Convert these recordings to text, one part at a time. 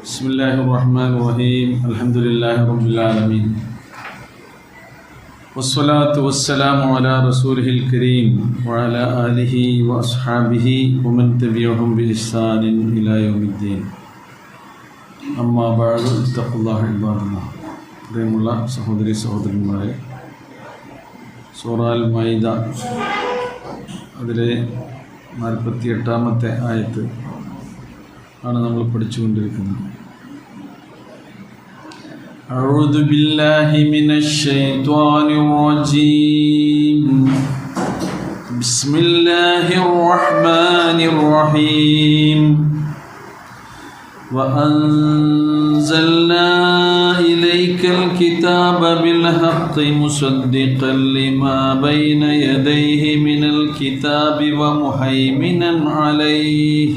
بسم الله الرحمن الرحيم الحمد لله رب العالمين والصلاة والسلام على رسوله الكريم وعلى آله وأصحابه ومن تبعهم بإحسان إلى يوم الدين أما بعد اتقوا الله عباد الله പ്രിയമുള്ള സഹോദരി സഹോദരന്മാരെ, സൂറ അൽ മൈദ അതിലെ 48ാമത്തെ ആയത്ത് ആണ് നമ്മൾ പഠിച്ചുകൊണ്ടിരിക്കുന്നത്. അഊദു ബില്ലാഹി മിനശ് ശൈത്വാനിർ റജീം. ബിസ്മില്ലാഹിർ റഹ്മാനിർ റഹീം. وأنزلنا إليك الكتاب بالحق مصدقا لما بين يديه من الكتاب ومهيمنا عليه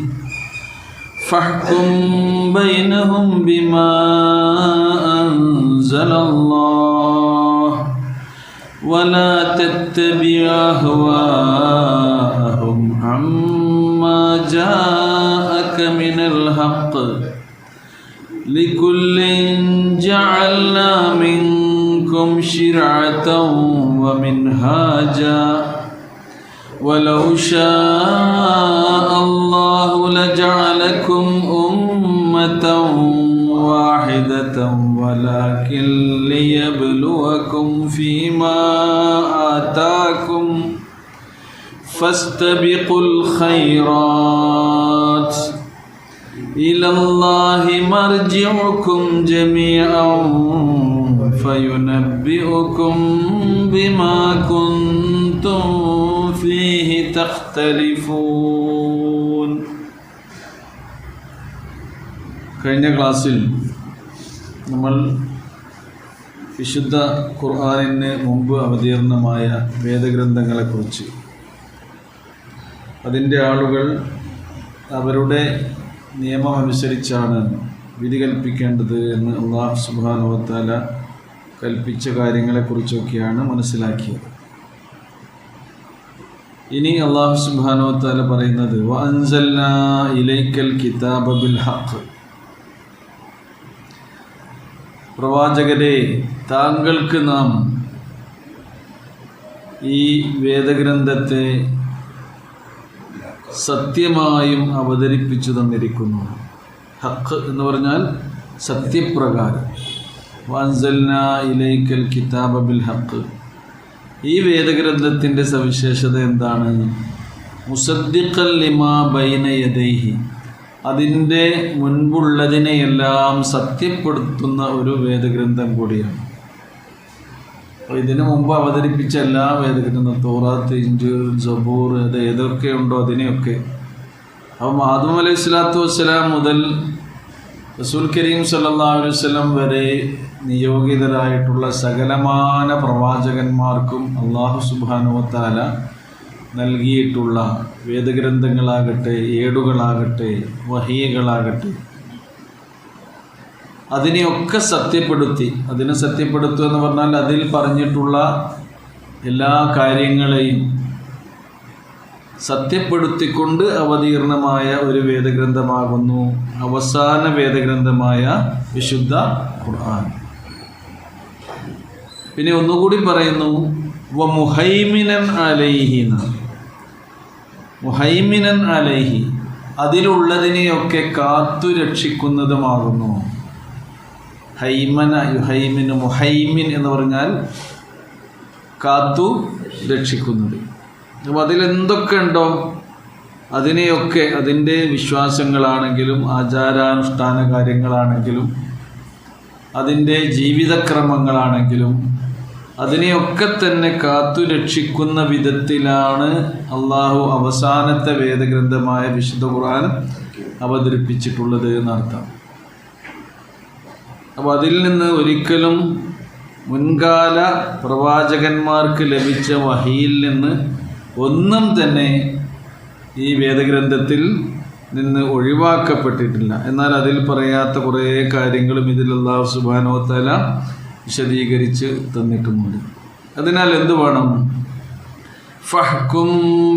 فاحكم بينهم بما أنزل الله ولا تتبع أهواءهم عما جاءك من الحق لكل جعلنا منكم شرعة ومنهاجا ولو شاء الله لجعلكم أمة واحدة ولكن ليبلوكم فيما آتاكم فاستبقوا الخيرات إلى الله مرجعكم جميعا فينبئكم بما كنتم فيه تختلفون. കഴിഞ്ഞ ക്ലാസ്സിൽ നമ്മൾ വിശുദ്ധ ഖുർആനിന് മുമ്പ് അവതീർണമായ വേദഗ്രന്ഥങ്ങളെക്കുറിച്ച്, അതിൻ്റെ ആളുകൾ അവരുടെ നിയമമനുസരിച്ചാണ് വിധി കൽപ്പിക്കേണ്ടത് എന്ന് അല്ലാഹു സുബ്ഹാനഹു വ തആല കൽപ്പിച്ച കാര്യങ്ങളെക്കുറിച്ചൊക്കെയാണ് മനസ്സിലാക്കിയത്. ഇനി അല്ലാഹു സുബ്ഹാനഹു വ തആല പറയുന്നത് വഅൻസൽനാ ഇലൈക്കൽ കിതാബ ബിൽ ഹഖ്. പ്രവാചകരെ, താങ്കൾക്ക് നാം ഈ വേദഗ്രന്ഥത്തെ സത്യമായും അവതരിപ്പിച്ചു തന്നിരിക്കുന്നു. ഹഖ് എന്ന് പറഞ്ഞാൽ സത്യപ്രകാരം. വഅൻസൽനാ ഇലൈക്കൽ കിതാബ ബിൽ ഹഖ്. ഈ വേദഗ്രന്ഥത്തിൻ്റെ സവിശേഷത എന്താണ്? മുസദ്ദിഖൻ ലിമാ ബൈന യദൈഹി, അതിൻ്റെ മുൻപുള്ളതിനെയെല്ലാം സത്യപ്പെടുത്തുന്ന ഒരു വേദഗ്രന്ഥം കൂടിയാണ്. അപ്പോൾ ഇതിനു മുമ്പ് അവതരിപ്പിച്ച എല്ലാ വേദഗ്രന്ഥം, തൗറാത്ത്, ഇഞ്ചീൽ, സബൂർ, അത് ഏതൊക്കെ ഉണ്ടോ അതിനെയൊക്കെ, അപ്പം ആദം അലൈഹി സ്വലാത്തു വസ്സലാം മുതൽ റസൂൽ കരീം സല്ലല്ലാഹു അലൈഹി വസല്ലം വരെ നിയോഗിതരായിട്ടുള്ള സകലമാന പ്രവാചകന്മാർക്കും അല്ലാഹു സുബ്ഹാനഹു വ തആല നൽകിയിട്ടുള്ള വേദഗ്രന്ഥങ്ങളാകട്ടെ, ഏടുകളാകട്ടെ, വഹീകളാകട്ടെ, അതിനെയൊക്കെ സത്യപ്പെടുത്തി. അതിനെ സത്യപ്പെടുത്തുക എന്ന് പറഞ്ഞാൽ അതിൽ പറഞ്ഞിട്ടുള്ള എല്ലാ കാര്യങ്ങളെയും സത്യപ്പെടുത്തിക്കൊണ്ട് അവതീർണമായ ഒരു വേദഗ്രന്ഥമാകുന്നു അവസാന വേദഗ്രന്ഥമായ വിശുദ്ധ ഖുർആൻ. പിന്നെ ഒന്നുകൂടി പറയുന്നു വ മുഹൈമിനൻ അലൈഹി. മുഹൈമിനൻ അലൈഹി, അതിലുള്ളതിനെയൊക്കെ കാത്തു രക്ഷിക്കുന്നതുമാകുന്നു. ഹൈമന യുഹൈമിന്, മുഹൈമിൻ എന്ന് പറഞ്ഞാൽ കാത്തു രക്ഷിക്കുന്നത്. അപ്പോൾ അതിലെന്തൊക്കെ ഉണ്ടോ അതിനെയൊക്കെ, അതിൻ്റെ വിശ്വാസങ്ങളാണെങ്കിലും ആചാരാനുഷ്ഠാന കാര്യങ്ങളാണെങ്കിലും അതിൻ്റെ ജീവിതക്രമങ്ങളാണെങ്കിലും അതിനെയൊക്കെ തന്നെ കാത്തു രക്ഷിക്കുന്ന വിധത്തിലാണ് അള്ളാഹു അവസാനത്തെ വേദഗ്രന്ഥമായ വിശുദ്ധ ഖുർആൻ അവതരിപ്പിച്ചിട്ടുള്ളത് എന്നർത്ഥം. അപ്പോൾ അതിൽ നിന്ന് ഒരിക്കലും മുൻകാല പ്രവാചകന്മാർക്ക് ലഭിച്ച വഹിയിൽ നിന്ന് ഒന്നും തന്നെ ഈ വേദഗ്രന്ഥത്തിൽ നിന്ന് ഒഴിവാക്കപ്പെട്ടിട്ടില്ല. എന്നാൽ അതിൽ പറയാത്ത കുറേ കാര്യങ്ങളും ഇതിൽ അല്ലാഹു സുബ്ഹാനഹു വ തആല വിശദീകരിച്ച് തന്നിട്ടുമുണ്ട്. അതിനാൽ എന്ത് വേണം? ഫഹ്കും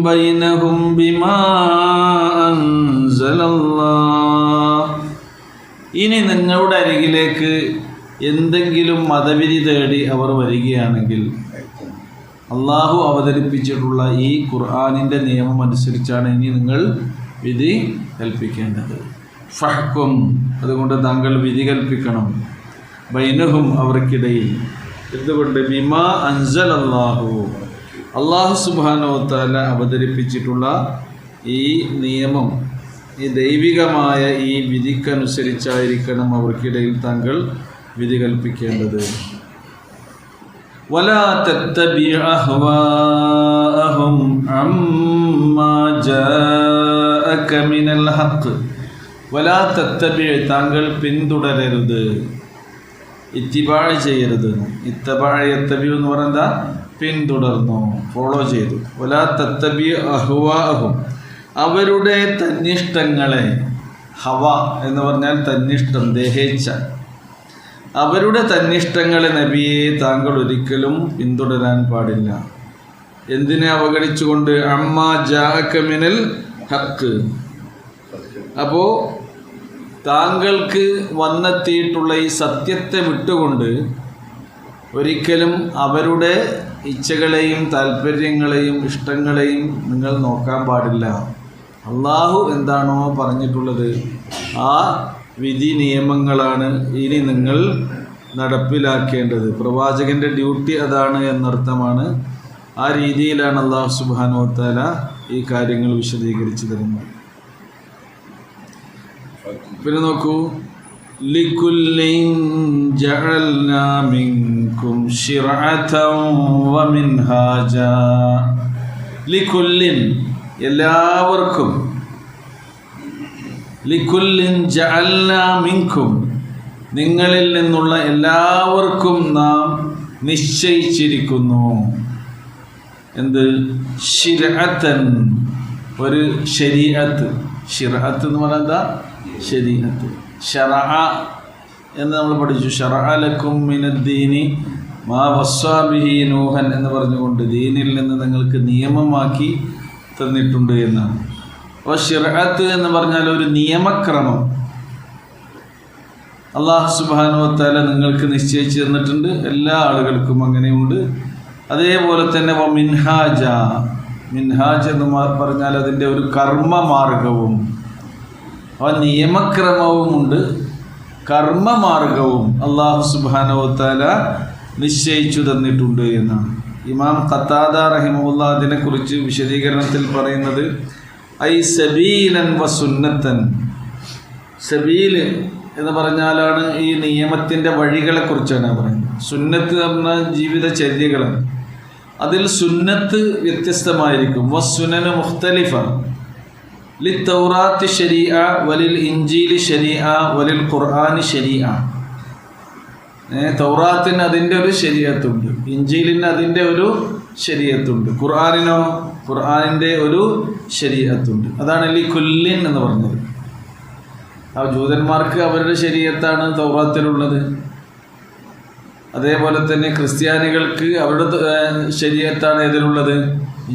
ബൈനഹും ബിമാ അൻസലല്ലാഹ് ഇനി നിങ്ങളുടെ അരികിലേക്ക് എന്തെങ്കിലും മതവിധി തേടി അവർ വരികയാണെങ്കിൽ അള്ളാഹു അവതരിപ്പിച്ചിട്ടുള്ള ഈ ഖുർആനിൻ്റെ നിയമം അനുസരിച്ചാണ് ഇനി നിങ്ങൾ വിധി കൽപ്പിക്കേണ്ടത്. ഫഹ്കും, അതുകൊണ്ട് താങ്കൾ വിധി കൽപ്പിക്കണം. ബൈനഹും, അവർക്കിടയിൽ. എന്തുകൊണ്ട്? ബിമാ അൻസൽ അള്ളാഹു സുബ്ഹാനഹു വ തആല അവതരിപ്പിച്ചിട്ടുള്ള ഈ നിയമം, ഈ ദൈവികമായ ഈ വിധിക്കനുസരിച്ചായിരിക്കണം അവർക്കിടയിൽ താങ്കൾ വിധി കൽപ്പിക്കേണ്ടത്. വലാ തത്തബിഅ അഹ്വാഅഹും അമ്മാ ജാഅക മിനൽ ഹഖ്. വലാ തത്തബിഅ, താങ്കൾ പിന്തുടരരുത്, ഇത്തിബാ ചെയ്യരുത്. ഇത്തബാ യത്തബിഉ എന്ന് പറയുന്നത് പിന്തുടർന്നു, ഫോളോ ചെയ്തു. വലാ തത്തബിഅ അഹ്വാഅഹും, അവരുടെ തന്നിഷ്ടങ്ങളെ. ഹവ എന്ന് പറഞ്ഞാൽ തന്നിഷ്ടം, ദേഹേച്ഛ. അവരുടെ തന്നിഷ്ടങ്ങളെ നബിയെ താങ്കൾ ഒരിക്കലും പിന്തുടരാൻ പാടില്ല. എന്തിനെ അവഗണിച്ചുകൊണ്ട്? അമ്മാ ജാഅക മിനൽ ഹഖ്. അപ്പോൾ താങ്കൾക്ക് വന്നെത്തിയിട്ടുള്ള ഈ സത്യത്തെ വിട്ടുകൊണ്ട് ഒരിക്കലും അവരുടെ ഇച്ഛകളെയും താല്പര്യങ്ങളെയും ഇഷ്ടങ്ങളെയും നിങ്ങൾ നോക്കാൻ പാടില്ല. അള്ളാഹു എന്താണോ പറഞ്ഞിട്ടുള്ളത് ആ വിധി നിയമങ്ങളാണ് ഇനി നിങ്ങൾ നടപ്പിലാക്കേണ്ടത്. പ്രവാചകൻ്റെ ഡ്യൂട്ടി അതാണ് എന്നർത്ഥമാണ്. ആ രീതിയിലാണ് അള്ളാഹു സുബ്ഹാനഹു വ തആല ഈ കാര്യങ്ങൾ വിശദീകരിച്ചു തരുന്നത്. പിന്നെ നോക്കൂ, ലികുല്ലിൻ ജഅൽനാ മിൻകും ശിർഅതൻ വമിൻഹാജ. ലികുല്ലിൻ, എല്ലാവർക്കും. ലികുല്ലിൻ ജഅൽനാ മിൻകും, നിങ്ങളിൽ നിന്നുള്ള എല്ലാവർക്കും നാം നിശ്ചയിച്ചിരിക്കുന്നു. എന്ത്? ശിർഅതൻ, ഒരു ശരീഅത്ത്. ശിർഅത്ത് എന്ന് പറഞ്ഞാൽ ശരീഅത്ത്. ശറഅ എന്ന് നമ്മൾ പഠിച്ചു. ശറഅ ലക്കും മിനദ്ദീനി മാ വസ്സാ ബിഹി നൂഹൻ എന്ന് പറഞ്ഞുകൊണ്ട് ദീനിൽ നിന്ന് നിങ്ങൾക്ക് നിയമമാക്കി തന്നിട്ടുണ്ട് എന്നാണ്. അപ്പോൾ ശിർഅത്ത് എന്ന് പറഞ്ഞാൽ ഒരു നിയമക്രമം അല്ലാഹു സുബ്ഹാനഹു വ തആല നിങ്ങൾക്ക് നിശ്ചയിച്ചു തന്നിട്ടുണ്ട്. എല്ലാ ആളുകൾക്കും അങ്ങനെയുണ്ട്. അതേപോലെ തന്നെ മിൻഹാജ, മിൻഹാജ് എന്ന് പറഞ്ഞാൽ അതിൻ്റെ ഒരു കർമ്മമാർഗവും നിയമക്രമവുമുണ്ട്, കർമ്മമാർഗവും അല്ലാഹു സുബ്ഹാനഹു വ തആല നിശ്ചയിച്ചു തന്നിട്ടുണ്ട് എന്നാണ്. ഇമാം ഖത്താദ റഹിമഹുല്ലാഹ് അതിനെക്കുറിച്ച് വിശദീകരണത്തിൽ പറയുന്നത് ഐ സബീലൻ വ സുന്നത്തൻ. സബീൽ എന്ന് പറഞ്ഞാലാണ് ഈ നിയമത്തിൻ്റെ വഴികളെക്കുറിച്ചാണ് പറയുന്നത്. സുന്നത്ത് പറഞ്ഞാൽ ജീവിതചര്യകളാണ്. അതിൽ സുന്നത്ത് വ്യത്യസ്തമായിരിക്കും. വസ്സുനനു മുഖ്തലിഫ. ലിത്തൗറാത്തി ശരീഅ വലിൽ ഇഞ്ചീലി ശരീഅ വലിൽ ഖുർആനി ശരീഅ. തൗറാത്തിന് അതിൻ്റെ ഒരു ശരീഅത്തുണ്ട്, ഇഞ്ചീലിന് അതിൻ്റെ ഒരു ശരീഅത്തുണ്ട്, ഖുർആനിനോ ഖുർആനിൻ്റെ ഒരു ശരീഅത്തുണ്ട്. അതാണ് ലികുല്ലിൻ എന്ന് പറഞ്ഞത്. ആ ജൂതന്മാർക്ക് അവരുടെ ശരീഅത്താണ് തൗറാത്തിലുള്ളത്. അതേപോലെ തന്നെ ക്രിസ്ത്യാനികൾക്ക് അവരുടെ ശരീഅത്താണ് ഇതിലുള്ളത്,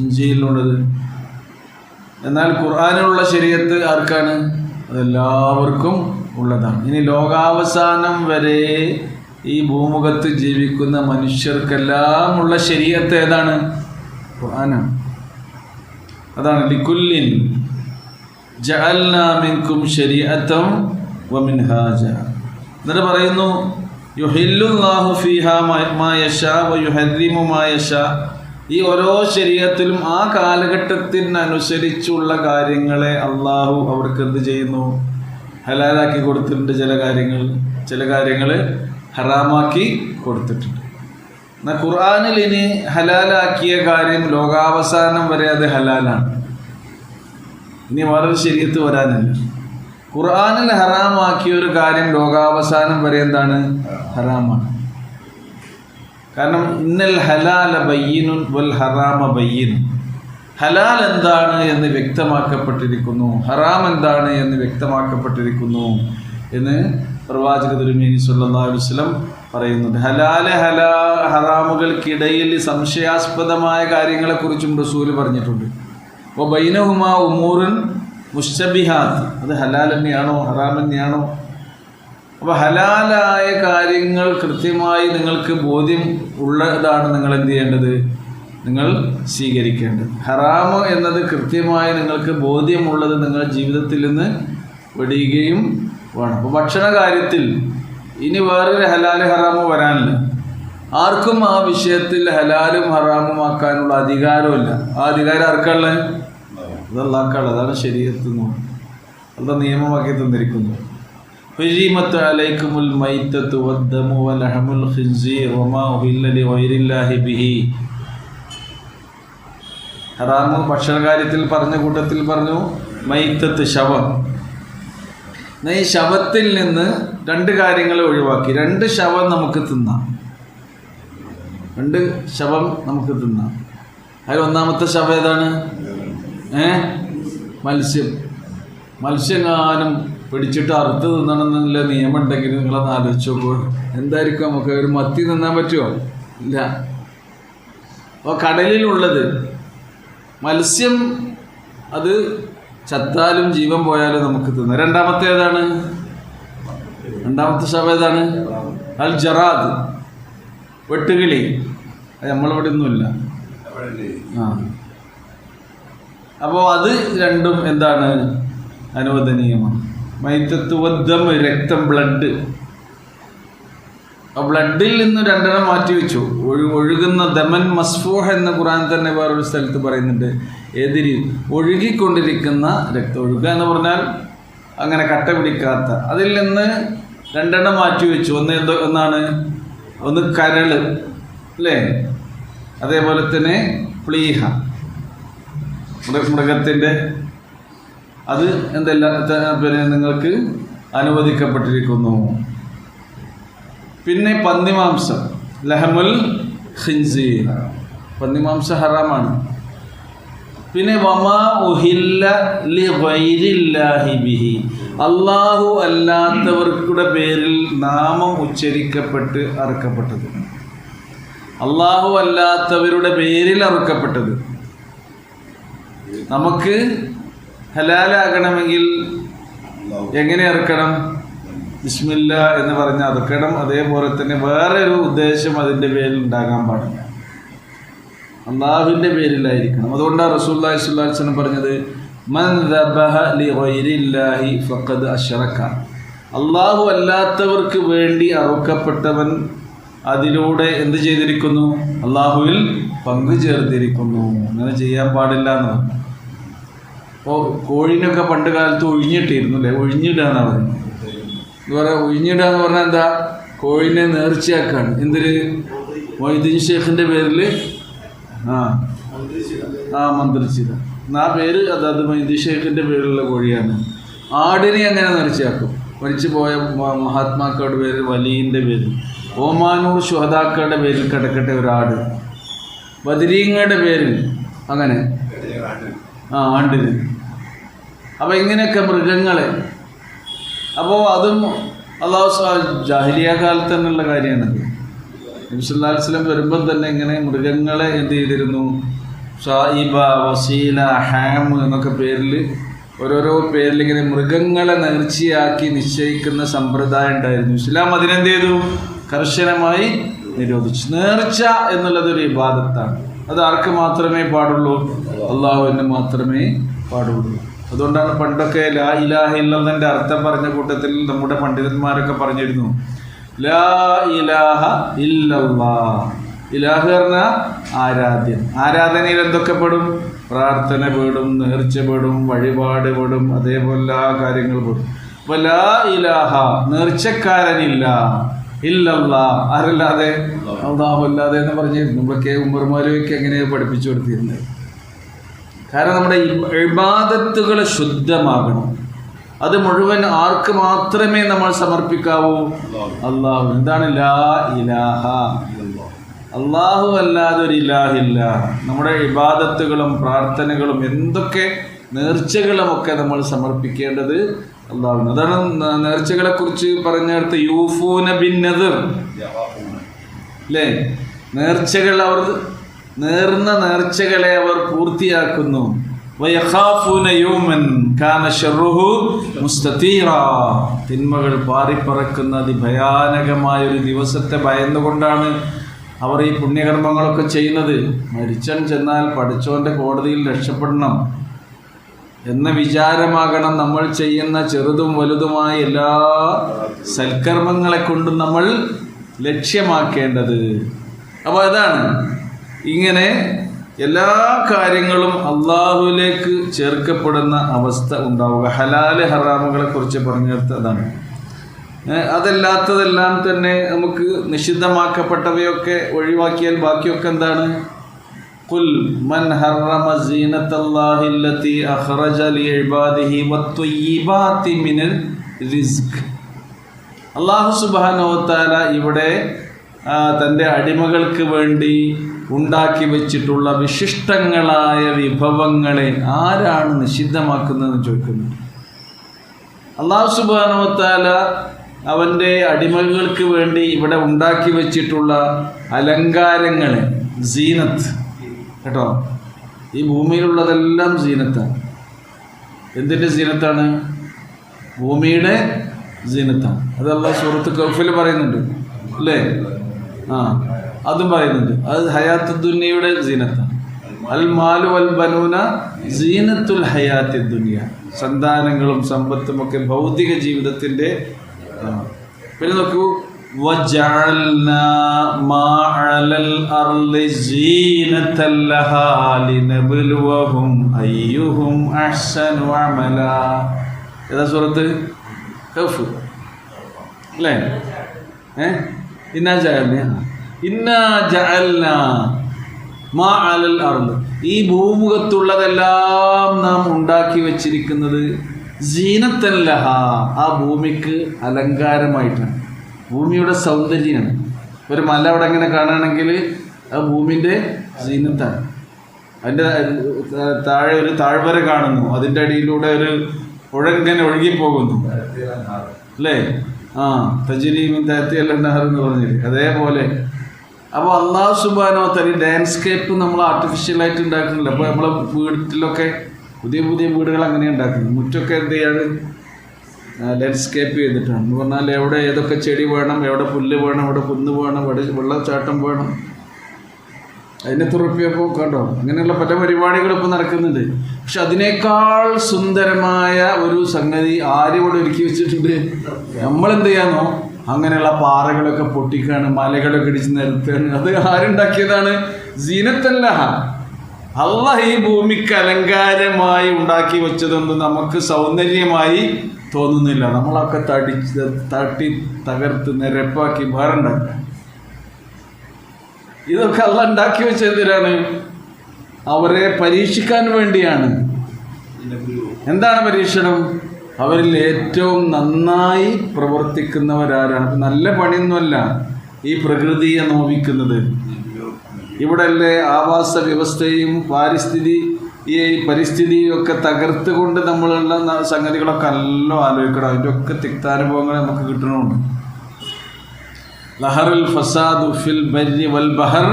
ഇഞ്ചീലിലുള്ളത്. എന്നാൽ ഖുർആനിലുള്ള ശരീഅത്ത് ആർക്കാണ്? അതെല്ലാവർക്കും ഉള്ളതാണ്. ഇനി ലോകാവസാനം വരെ ഈ ഭൂമുഖത്ത് ജീവിക്കുന്ന മനുഷ്യർക്കെല്ലാം ഉള്ള ശരീഅത്ത് ഏതാണ്? ഖുർആനാണ്. അതാണ് ലികുല്ലിൻ ജഅൽനാ മിൻകും ശരീഅതൻ വമിൻഹാജ. എന്നിട്ട് പറയുന്നു യുഹില്ലുല്ലാഹു ഫീഹാ മാ യശാ വയുഹർരിമു മാ യശാ. ഈ ഓരോ ശരീഅത്തിലും ആ കാലഘട്ടത്തിനനുസരിച്ചുള്ള കാര്യങ്ങളെ അള്ളാഹു അവർക്ക് എന്ത് ചെയ്യുന്നു? ഹലാലാക്കി കൊടുത്തിട്ടുണ്ട്. ചില കാര്യങ്ങൾ ഹറാമാക്കി കൊടുത്തിട്ടുണ്ട്. എന്നാൽ ഖുർആനിൽ ഇനി ഹലാലാക്കിയ കാര്യം ലോകാവസാനം വരെ അത് ഹലാലാണ്. ഇനി വേറൊരു ശരീഅത്ത് വരാനില്ല. ഖുർആനിൽ ഹറാമാക്കിയ ഒരു കാര്യം ലോകാവസാനം വരെ എന്താണ്? ഹറാമാണ്. കാരണം ഇന്നൽ ഹലാല ബയ്യിനുൻ വൽ ഹറാമ ബയ്യിൻ. ഹലാൽ എന്താണ് എന്ന് വ്യക്തമാക്കപ്പെട്ടിരിക്കുന്നു, ഹറാം എന്താണ് എന്ന് വ്യക്തമാക്കപ്പെട്ടിരിക്കുന്നു എന്ന് പ്രവാചക തിരുമേനി സ്വല്ലല്ലാഹു അലൈഹി വസല്ലം പറയുന്നുണ്ട്. ഹറാമുകൾക്കിടയിൽ സംശയാസ്പദമായ കാര്യങ്ങളെക്കുറിച്ചും റസൂൽ പറഞ്ഞിട്ടുണ്ട്. അപ്പോൾ ബൈനഹുമാ ഉമൂറുൻ മുസ്തബിഹാത്ത്, അത് ഹലാൽ തന്നെയാണോ ഹറാം തന്നെയാണോ അപ്പോൾ ഹലാലായ കാര്യങ്ങൾ കൃത്യമായി നിങ്ങൾക്ക് ബോധ്യം ഉള്ളതാണ് നിങ്ങൾ എന്ത് ചെയ്യേണ്ടത്, നിങ്ങൾ സ്വീകരിക്കേണ്ടത്. ഹറാമ് എന്നത് കൃത്യമായി നിങ്ങൾക്ക് ബോധ്യമുള്ളത് നിങ്ങൾ ജീവിതത്തിൽ നിന്ന് വെടിയുകയും വേണം. അപ്പോൾ ഭക്ഷണ കാര്യത്തിൽ ഇനി വേറൊരു ഹലാല് ഹറാമോ വരാനില്ല. ആർക്കും ആ വിഷയത്തിൽ ഹലാലും ഹറാമും ആക്കാനുള്ള അധികാരമില്ല. ആ അധികാരം ആർക്കുള്ളത്? അത് അല്ലാഹ്ക്കാണ്. അതാണ് ശരീഅത്ത് എന്ന് പറയുന്നത്. അല്ലാഹ് നിയമമാക്കി തന്നിരിക്കുന്നു. ഹുരിമത്ത് അലൈക്കുമുൽ മൈത്തത്തു വദ്ദമു വലഹമുൽ ഖിൻസീർ വമാ ഉഹില്ല ലിഗൈരില്ലാഹി ബിഹി. ഹറാമ് ഭക്ഷണ കാര്യത്തിൽ പറഞ്ഞ കൂട്ടത്തിൽ പറഞ്ഞു മൈത്തത്ത്, ശവം. ഈ ശവത്തിൽ നിന്ന് 2 കാര്യങ്ങൾ ഒഴിവാക്കി. 2 ശവം നമുക്ക് തിന്നാം. 2 ശവം നമുക്ക് തിന്നാം. അതിൽ ഒന്നാമത്തെ ശവം ഏതാണ്? മത്സ്യം. മത്സ്യങ്ങാനും പിടിച്ചിട്ട് അറുത്ത് തിന്നണമെന്നുള്ള നിയമം ഉണ്ടെങ്കിൽ നിങ്ങളൊന്ന് ആലോചിച്ച് നോക്കൂ. എന്തായിരിക്കും? നമുക്ക് ഒരു മത്തി തിന്നാൻ പറ്റുമോ? ഇല്ല. അപ്പോൾ കടലിലുള്ളത് മത്സ്യം, അത് ചത്താലും ജീവൻ പോയാലും നമുക്ക് തിന്നാം. രണ്ടാമത്തെ ഏതാണ്? രണ്ടാമത്തെ ശവം ഏതാണ്? അൽ ജറാദ്, വെട്ടുകിളി. അത് നമ്മളിവിടെ ഒന്നുമില്ല. അപ്പോൾ അത് രണ്ടും എന്താണ്? അനുവദനീയമാണ്. മൈത്തത്ത് വദ്ദം, രക്തം, ബ്ലഡ്. ആ ബ്ലഡിൽ നിന്ന് 2 മാറ്റി വെച്ചു. ഒഴുകുന്ന ദമൻ മസ്ഫൂഹ് എന്ന് ഖുർആൻ തന്നെ വേറൊരു സ്ഥലത്ത് പറയുന്നുണ്ട്. ഏതിരി ഒഴുകിക്കൊണ്ടിരിക്കുന്ന രക്തം. ഒഴുകുക എന്ന് പറഞ്ഞാൽ അങ്ങനെ കട്ട പിടിക്കാത്ത. അതിൽ നിന്ന് 2 മാറ്റി വെച്ചു. ഒന്നാണ് ഒന്ന് കരള്, അല്ലേ? അതേപോലെ തന്നെ പ്ലീഹ, മൃഗത്തിൻ്റെ, അത് എന്തെല്ലാം പിന്നെ നിങ്ങൾക്ക് അനുവദിക്കപ്പെട്ടിരിക്കുന്നു. പിന്നെ പന്നിമാംസം, ലഹമുൽ ഖിൻസീർ, പന്നിമാംസം ഹറാമാണ്. പിന്നെ വമാ ഉഹില്ല ലിഗൈരില്ലാഹി ബിഹി, അല്ലാഹു അല്ലാത്തവർക്കുടെ പേരിൽ നാമം ഉച്ചരിക്കപ്പെട്ട് അറുക്കപ്പെട്ടത്. അല്ലാഹു അല്ലാത്തവരുടെ പേരിൽ അറുക്കപ്പെട്ടത്. നമുക്ക് ഹലാലാകണമെങ്കിൽ എങ്ങനെ അറുക്കണം? ബിസ്മില്ല എന്ന് പറഞ്ഞ് അറുക്കണം. അതേപോലെ തന്നെ വേറൊരു ഉദ്ദേശം അതിൻ്റെ പേരിൽ ഉണ്ടാകാൻ പാടില്ല. അല്ലാഹുവിൻ്റെ പേരിലായിരിക്കണം. അതുകൊണ്ടാണ് റസൂലുള്ളാഹി സ്വല്ലല്ലാഹു അലൈഹി വസല്ലം പറഞ്ഞത് മൻ ദബഹ ലിഗൈരില്ലാഹി ഫഖദ് അശ്റക. അല്ലാഹു അല്ലാത്തവർക്ക് വേണ്ടി അറുക്കപ്പെട്ടവൻ അതിലൂടെ എന്ത് ചെയ്തിരിക്കുന്നു? അല്ലാഹുവിൽ പങ്കു ചേർത്തിരിക്കുന്നു. അങ്ങനെ ചെയ്യാൻ പാടില്ല എന്ന് പറഞ്ഞു. അപ്പോൾ കോഴീനൊക്കെ പണ്ട് കാലത്ത് ഒഴിഞ്ഞിട്ടിരുന്നു, അല്ലേ? ഒഴിഞ്ഞിടുക എന്നാണ് പറയുന്നത്. എന്ന് പറയാം, ഒഴിഞ്ഞിടുക എന്ന് പറഞ്ഞാൽ എന്താ? കോഴിനെ നേർച്ചയാക്കാണ്. എന്തിന്? മൊയ്തീൻ ഷേഖിൻ്റെ പേരിൽ മന്ത്രിച്ചിത. ആ പേര് അത് മൊയ്തീൻ ഷേഖിൻ്റെ പേരിലുള്ള കോഴിയാണ്. ആടിനെ അങ്ങനെ നേർച്ചയാക്കും. മരിച്ചു പോയ മഹാത്മാക്കളുടെ പേരിൽ, വലിയൻ്റെ പേരിൽ, ഓമാനൂർ ശുഹദാക്കളുടെ പേരിൽ കിടക്കട്ടെ ഒരാട്, ബദരീങ്ങളുടെ പേരിൽ അങ്ങനെ ആണ്ടിന്. അപ്പോൾ ഇങ്ങനെയൊക്കെ മൃഗങ്ങളെ, അപ്പോൾ അതും അള്ളാഹു ജാഹിലിയ കാലത്ത് തന്നെയുള്ള കാര്യമാണത്. നബി സല്ലല്ലാഹു അലൈഹി വസല്ലം വരുമ്പം തന്നെ ഇങ്ങനെ മൃഗങ്ങളെ എന്ത് ചെയ്തിരുന്നു? സായിബ, വസീല, ഹാം എന്നൊക്കെ പേരിൽ, ഓരോരോ പേരിൽ ഇങ്ങനെ മൃഗങ്ങളെ നേർച്ചയാക്കി നിശ്ചയിക്കുന്ന സമ്പ്രദായം ഉണ്ടായിരുന്നു. ഇസ്ലാം അതിനെന്ത് ചെയ്തു? കർശനമായി നിരോധിച്ചു. നേർച്ച എന്നുള്ളതൊരു ഇബാദത്താണ്. അത് ആർക്ക് മാത്രമേ പാടുള്ളൂ? അള്ളാഹുവിന് മാത്രമേ പാടുള്ളൂ. അതുകൊണ്ടാണ് പണ്ടൊക്കെ ലാ ഇലാഹ ഇല്ലല്ലാഹിന്റെ അർത്ഥം പറഞ്ഞ കൂട്ടത്തിൽ നമ്മുടെ പണ്ഡിതന്മാരൊക്കെ പറഞ്ഞിരുന്നു, ലാ ഇലാഹ ഇല്ലല്ലാഹ്. ഇലാഹ് പറഞ്ഞാൽ ആരാധ്യൻ. ആരാധനയിൽ എന്തൊക്കെ പെടും? പ്രാർത്ഥന പെടും, നേർച്ച പെടും, വഴിപാട് പെടും, അതേപോലെ എല്ലാ കാര്യങ്ങൾ പെടും. അപ്പോൾ ലാ ഇലാഹ, നേർച്ചക്കാരനില്ല, ഇല്ലല്ലാഹ്, ആരല്ലാതെ? അല്ലാഹു അല്ലാതെ എന്ന് പറഞ്ഞിരുന്നു. നമ്മളൊക്കെ ഉമ്മർമാരൊക്കെ എങ്ങനെയാണ് പഠിപ്പിച്ചു കൊടുത്തിരുന്നത്. കാരണം നമ്മുടെ ഇബാദത്തുകൾ ശുദ്ധമാകണം. അത് മുഴുവൻ ആർക്ക് മാത്രമേ നമ്മൾ സമർപ്പിക്കാവൂ? അല്ലാഹു. എന്താണ് ലാ ഇലാഹ? അല്ലാഹു അല്ലാതെ ഒരു ഇലാഹില്ല. നമ്മുടെ ഇബാദത്തുകളും പ്രാർത്ഥനകളും എന്തൊക്കെ നേർച്ചകളുമൊക്കെ നമ്മൾ സമർപ്പിക്കേണ്ടത് അല്ലാഹുവിന്. അതാണ് നേർച്ചകളെ കുറിച്ച് പറഞ്ഞെടുത്ത് യൂഫൂന ബിൻ നദർ, അല്ലേ? നേർച്ചകൾ, അവർ നേർന്ന നേർച്ചകളെ അവർ പൂർത്തിയാക്കുന്നു. വയഖാഫൂന യൗമൻ കാന ശർറുഹു മുസ്തതീറാ. തിന്മകൾ പാറിപ്പറക്കുന്ന അതിഭയാനകമായ ഒരു ദിവസത്തെ ഭയന്നുകൊണ്ടാണ് അവർ ഈ പുണ്യകർമ്മങ്ങളൊക്കെ ചെയ്യുന്നത്. മരിച്ചാൻ ചെന്നാൽ പഠിച്ചവൻ്റെ കോടതിയിൽ രക്ഷപ്പെടണം എന്ന വിചാരമാകണം നമ്മൾ ചെയ്യുന്ന ചെറുതും വലുതുമായ എല്ലാ സൽക്കർമ്മങ്ങളെ കൊണ്ടും നമ്മൾ ലക്ഷ്യമാക്കേണ്ടത്. അപ്പോൾ അതാണ് ഇങ്ങനെ എല്ലാ കാര്യങ്ങളും അള്ളാഹുവിലേക്ക് ചേർക്കപ്പെടുന്ന അവസ്ഥ ഉണ്ടാവുക. ഹലാല് ഹറാമുകളെ കുറിച്ച് പറഞ്ഞെടുത്തതാണ്. അതല്ലാത്തതെല്ലാം തന്നെ നമുക്ക് നിഷിദ്ധമാക്കപ്പെട്ടവയൊക്കെ ഒഴിവാക്കിയാൽ ബാക്കിയൊക്കെ എന്താണ്? ഖുൽ മൻ ഹറമ സീനത്തല്ലാഹി അല്ലതി അഖ്റജ ലിഇബാദിഹി വത്വയ്യിബാതി മിനൽ റിസ്ക്. അല്ലാഹു സുബ്ഹാനഹു വ തആല ഇവിടെ തൻ്റെ അടിമകൾക്ക് വേണ്ടി ഉണ്ടാക്കി വെച്ചിട്ടുള്ള വിശിഷ്ടങ്ങളായ വിഭവങ്ങളെ ആരാണ് നിഷിദ്ധമാക്കുന്നതെന്ന് ചോദിക്കുന്നു. അല്ലാഹു സുബ്ഹാനഹു വ തആല അവൻ്റെ അടിമകൾക്ക് വേണ്ടി ഇവിടെ ഉണ്ടാക്കി വെച്ചിട്ടുള്ള അലങ്കാരങ്ങളെ, സീനത്ത് കേട്ടോ, ഈ ഭൂമിയിലുള്ളതെല്ലാം സീനത്താണ്. എന്തിൻ്റെ സീനത്താണ്? ഭൂമിയുടെ സീനത്താണ്. അത് അല്ലാഹു സൂറത്ത് കഹ്ഫിൽ പറയുന്നുണ്ട് അല്ലേ? അതും പറയുന്നുണ്ട്. അത് ഹയാത്ത് ദുനിയയുടെ സീനത്താണ്. അൽ മാലു വൽ ബനൂന സീനത്തുൽ ഹയാത്തി ദുനിയ. സന്താനങ്ങളും സമ്പത്തും ഒക്കെ ഭൗതിക ജീവിതത്തിൻ്റെ. പിന്നെ നോക്കൂ, വജഅൽനാ മാ അലൽ അർളി സീനത്തൽ ലഹാ ലിനബ്ലുവഹും അയ്യുഹും അഹ്സനു അമലാ. ഏതാ സൂറത്ത്? കഹ്ഫ് അല്ലേ? ഇന്നാ ജഅൽനാ മാ അലൽ അർള്. ഈ ഭൂമുഖത്തുള്ളതെല്ലാം നാം ഉണ്ടാക്കി വച്ചിരിക്കുന്നത് സീനത്തൻ ലഹാ, ആ ഭൂമിക്ക് അലങ്കാരമായിട്ടാണ്. ഭൂമിയുടെ സൗന്ദര്യമാണ്. ഒരു മല അവിടെ ഇങ്ങനെ കാണുകയാണെങ്കിൽ ആ ഭൂമിൻ്റെ സീനത്താണ്. അതിൻ്റെ താഴെ ഒരു താഴ്വര കാണുന്നു, അതിൻ്റെ അടിയിലൂടെ ഒരു പുഴങ്ങനെ ഒഴുകിപ്പോകുന്നു അല്ലേ? തജ്രീമിൻ തഹ്തിഹൽ അൻഹാർ എന്ന് പറഞ്ഞില്ലേ, അതേപോലെ. അപ്പോൾ അല്ലാഹു സുബ്ഹാനഹു വ തആല ലാൻഡ്സ്കേപ്പ് നമ്മൾ ആർട്ടിഫിഷ്യലായിട്ട് ഉണ്ടാക്കുന്നില്ല. അപ്പോൾ നമ്മളെ വീട്ടിലൊക്കെ പുതിയ പുതിയ വീടുകൾ അങ്ങനെ ഉണ്ടാക്കുന്നത്. മുറ്റൊക്കെ എന്ത് ചെയ്യാണ്? ലാൻഡ്സ്കേപ്പ് ചെയ്തിട്ടാണ്. എന്ന് പറഞ്ഞാൽ എവിടെ ഏതൊക്കെ ചെടി വേണം, എവിടെ പുല്ല് വേണം, എവിടെ കുന്ന് വേണം, എവിടെ വെള്ളച്ചാട്ടം വേണം. അതിനെ തുറപ്പിയപ്പോൾ കണ്ടോ, അങ്ങനെയുള്ള പല പരിപാടികളും ഇപ്പോൾ നടക്കുന്നുണ്ട്. പക്ഷെ അതിനേക്കാൾ സുന്ദരമായ ഒരു സംഗതി ആരിവിടെ ഒരുക്കി വെച്ചിട്ടുണ്ട്. നമ്മളെന്ത് ചെയ്യാന്നോ, അങ്ങനെയുള്ള പാറകളൊക്കെ പൊട്ടിക്കാണ്, മലകളൊക്കെ ഇടിച്ച് നിരത്തുകയാണ്. അത് ആരുണ്ടാക്കിയതാണ്? സീനത്തല്ല. അല്ലാഹ് ഈ ഭൂമിക്ക് അലങ്കാരമായി ഉണ്ടാക്കി വെച്ചതൊന്നും നമുക്ക് സൗന്ദര്യമായി തോന്നുന്നില്ല. നമ്മളൊക്കെ തട്ടി തകർത്ത് നിരപ്പാക്കി വേറുണ്ടാക്കുക. ഇതൊക്കെ അല്ലാഹ് ഉണ്ടാക്കി വെച്ചതിനാണ്? അവരെ പരീക്ഷിക്കാൻ വേണ്ടിയാണ്. എന്താണ് പരീക്ഷണം? അവരിൽ ഏറ്റവും നന്നായി പ്രവർത്തിക്കുന്നവരാരാണ്? നല്ല പണിയൊന്നുമല്ല ഈ പ്രകൃതിയെ നോവിക്കുന്നത്. ഇവിടെയല്ലേ ആവാസ വ്യവസ്ഥയും ഈ പരിസ്ഥിതിയും ഒക്കെ തകർത്തുകൊണ്ട് നമ്മളുള്ള സംഗതികളൊക്കെ എല്ലാം ആലോചിക്കണം. അതിൻ്റെ ഒക്കെ തിക്താനുഭവങ്ങൾ നമുക്ക് കിട്ടണമുണ്ട്. ലഹറുൽ ഫസാദു ഫിൽ ബർരി വൽ ബഹർ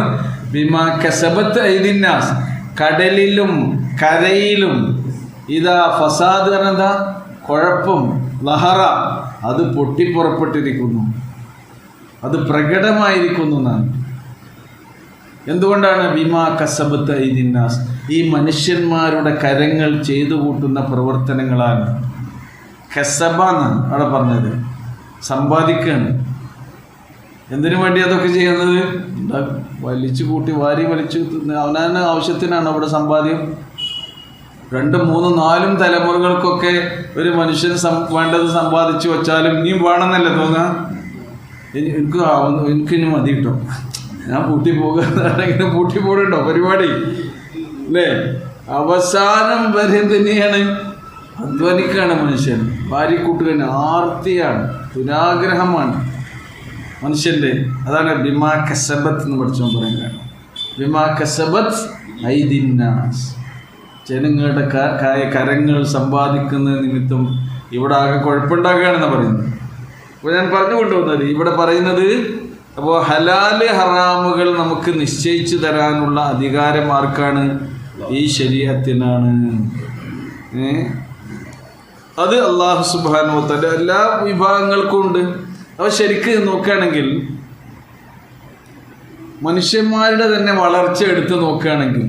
ബിമാ കസബത്ത് ഐദിന്നാസ്. കടലിലും കരയിലും ഇതാ ഫസാദ് പറഞ്ഞതാ കുഴപ്പം, ലഹറ, അത് പൊട്ടിപ്പുറപ്പെട്ടിരിക്കുന്നു, അത് പ്രകടമായിരിക്കുന്നു എന്നാണ്. എന്തുകൊണ്ടാണ്? ബിമാ കസബത്ത് ഐദിന്നാസ്, ഈ മനുഷ്യന്മാരുടെ കരങ്ങൾ ചെയ്തു കൂട്ടുന്ന പ്രവർത്തനങ്ങളാണ്. കസബാന്ന് അവിടെ പറഞ്ഞത്, സമ്പാദിക്കുകയാണ്. എന്തിനു വേണ്ടി അതൊക്കെ ചെയ്യുന്നത്? വലിച്ചു കൂട്ടി വാരി വലിച്ചു അവനാണ് ആവശ്യത്തിനാണ് അവിടെ സമ്പാദ്യം. 2, 3, 4 തലമുറകൾക്കൊക്കെ ഒരു മനുഷ്യൻ വേണ്ടത് സമ്പാദിച്ചു വച്ചാലും ഇനിയും വേണമെന്നല്ല തോന്നുക. എനിക്കിനി മതി കിട്ടും, ഞാൻ പൂട്ടി പോകുക, പൂട്ടി പോകണ്ടോ പരിപാടി അല്ലേ? അവസാനം വരെ തന്നെയാണ് അധ്വാനിക്കുകയാണ് മനുഷ്യൻ. വാരിക്കൂട്ടുകയാണ്, ആർത്തിയാണ്, ദുരാഗ്രഹമാണ് മനുഷ്യൻ്റെ. അതാണ് ബിമാ കസബത്ത് എന്ന് പഠിച്ചോ പറയുന്നത്. ബിമാ കസബത്ത് ഐദിന്നാസ്, ജനങ്ങളുടെ കരങ്ങൾ സമ്പാദിക്കുന്ന നിമിത്തം ഇവിടെ ആകെ കുഴപ്പമുണ്ടാക്കുകയാണെന്ന് പറയുന്നത്. അപ്പോൾ ഞാൻ പറഞ്ഞു കൊണ്ടുവന്നത് ഇവിടെ പറയുന്നത്, അപ്പോൾ ഹലാല് ഹറാമുകൾ നമുക്ക് നിശ്ചയിച്ചു തരാനുള്ള അധികാരം ആർക്കാണ്? ഈ ശരീഅത്തിനാണ്. അത് അല്ലാഹു സുബ്ഹാനഹു വ തആല എല്ലാ വിഭാഗങ്ങൾക്കും ഉണ്ട്. അപ്പോൾ ശരിക്ക് നോക്കുകയാണെങ്കിൽ മനുഷ്യന്മാരുടെ തന്നെ വളർച്ച എടുത്ത് നോക്കുകയാണെങ്കിൽ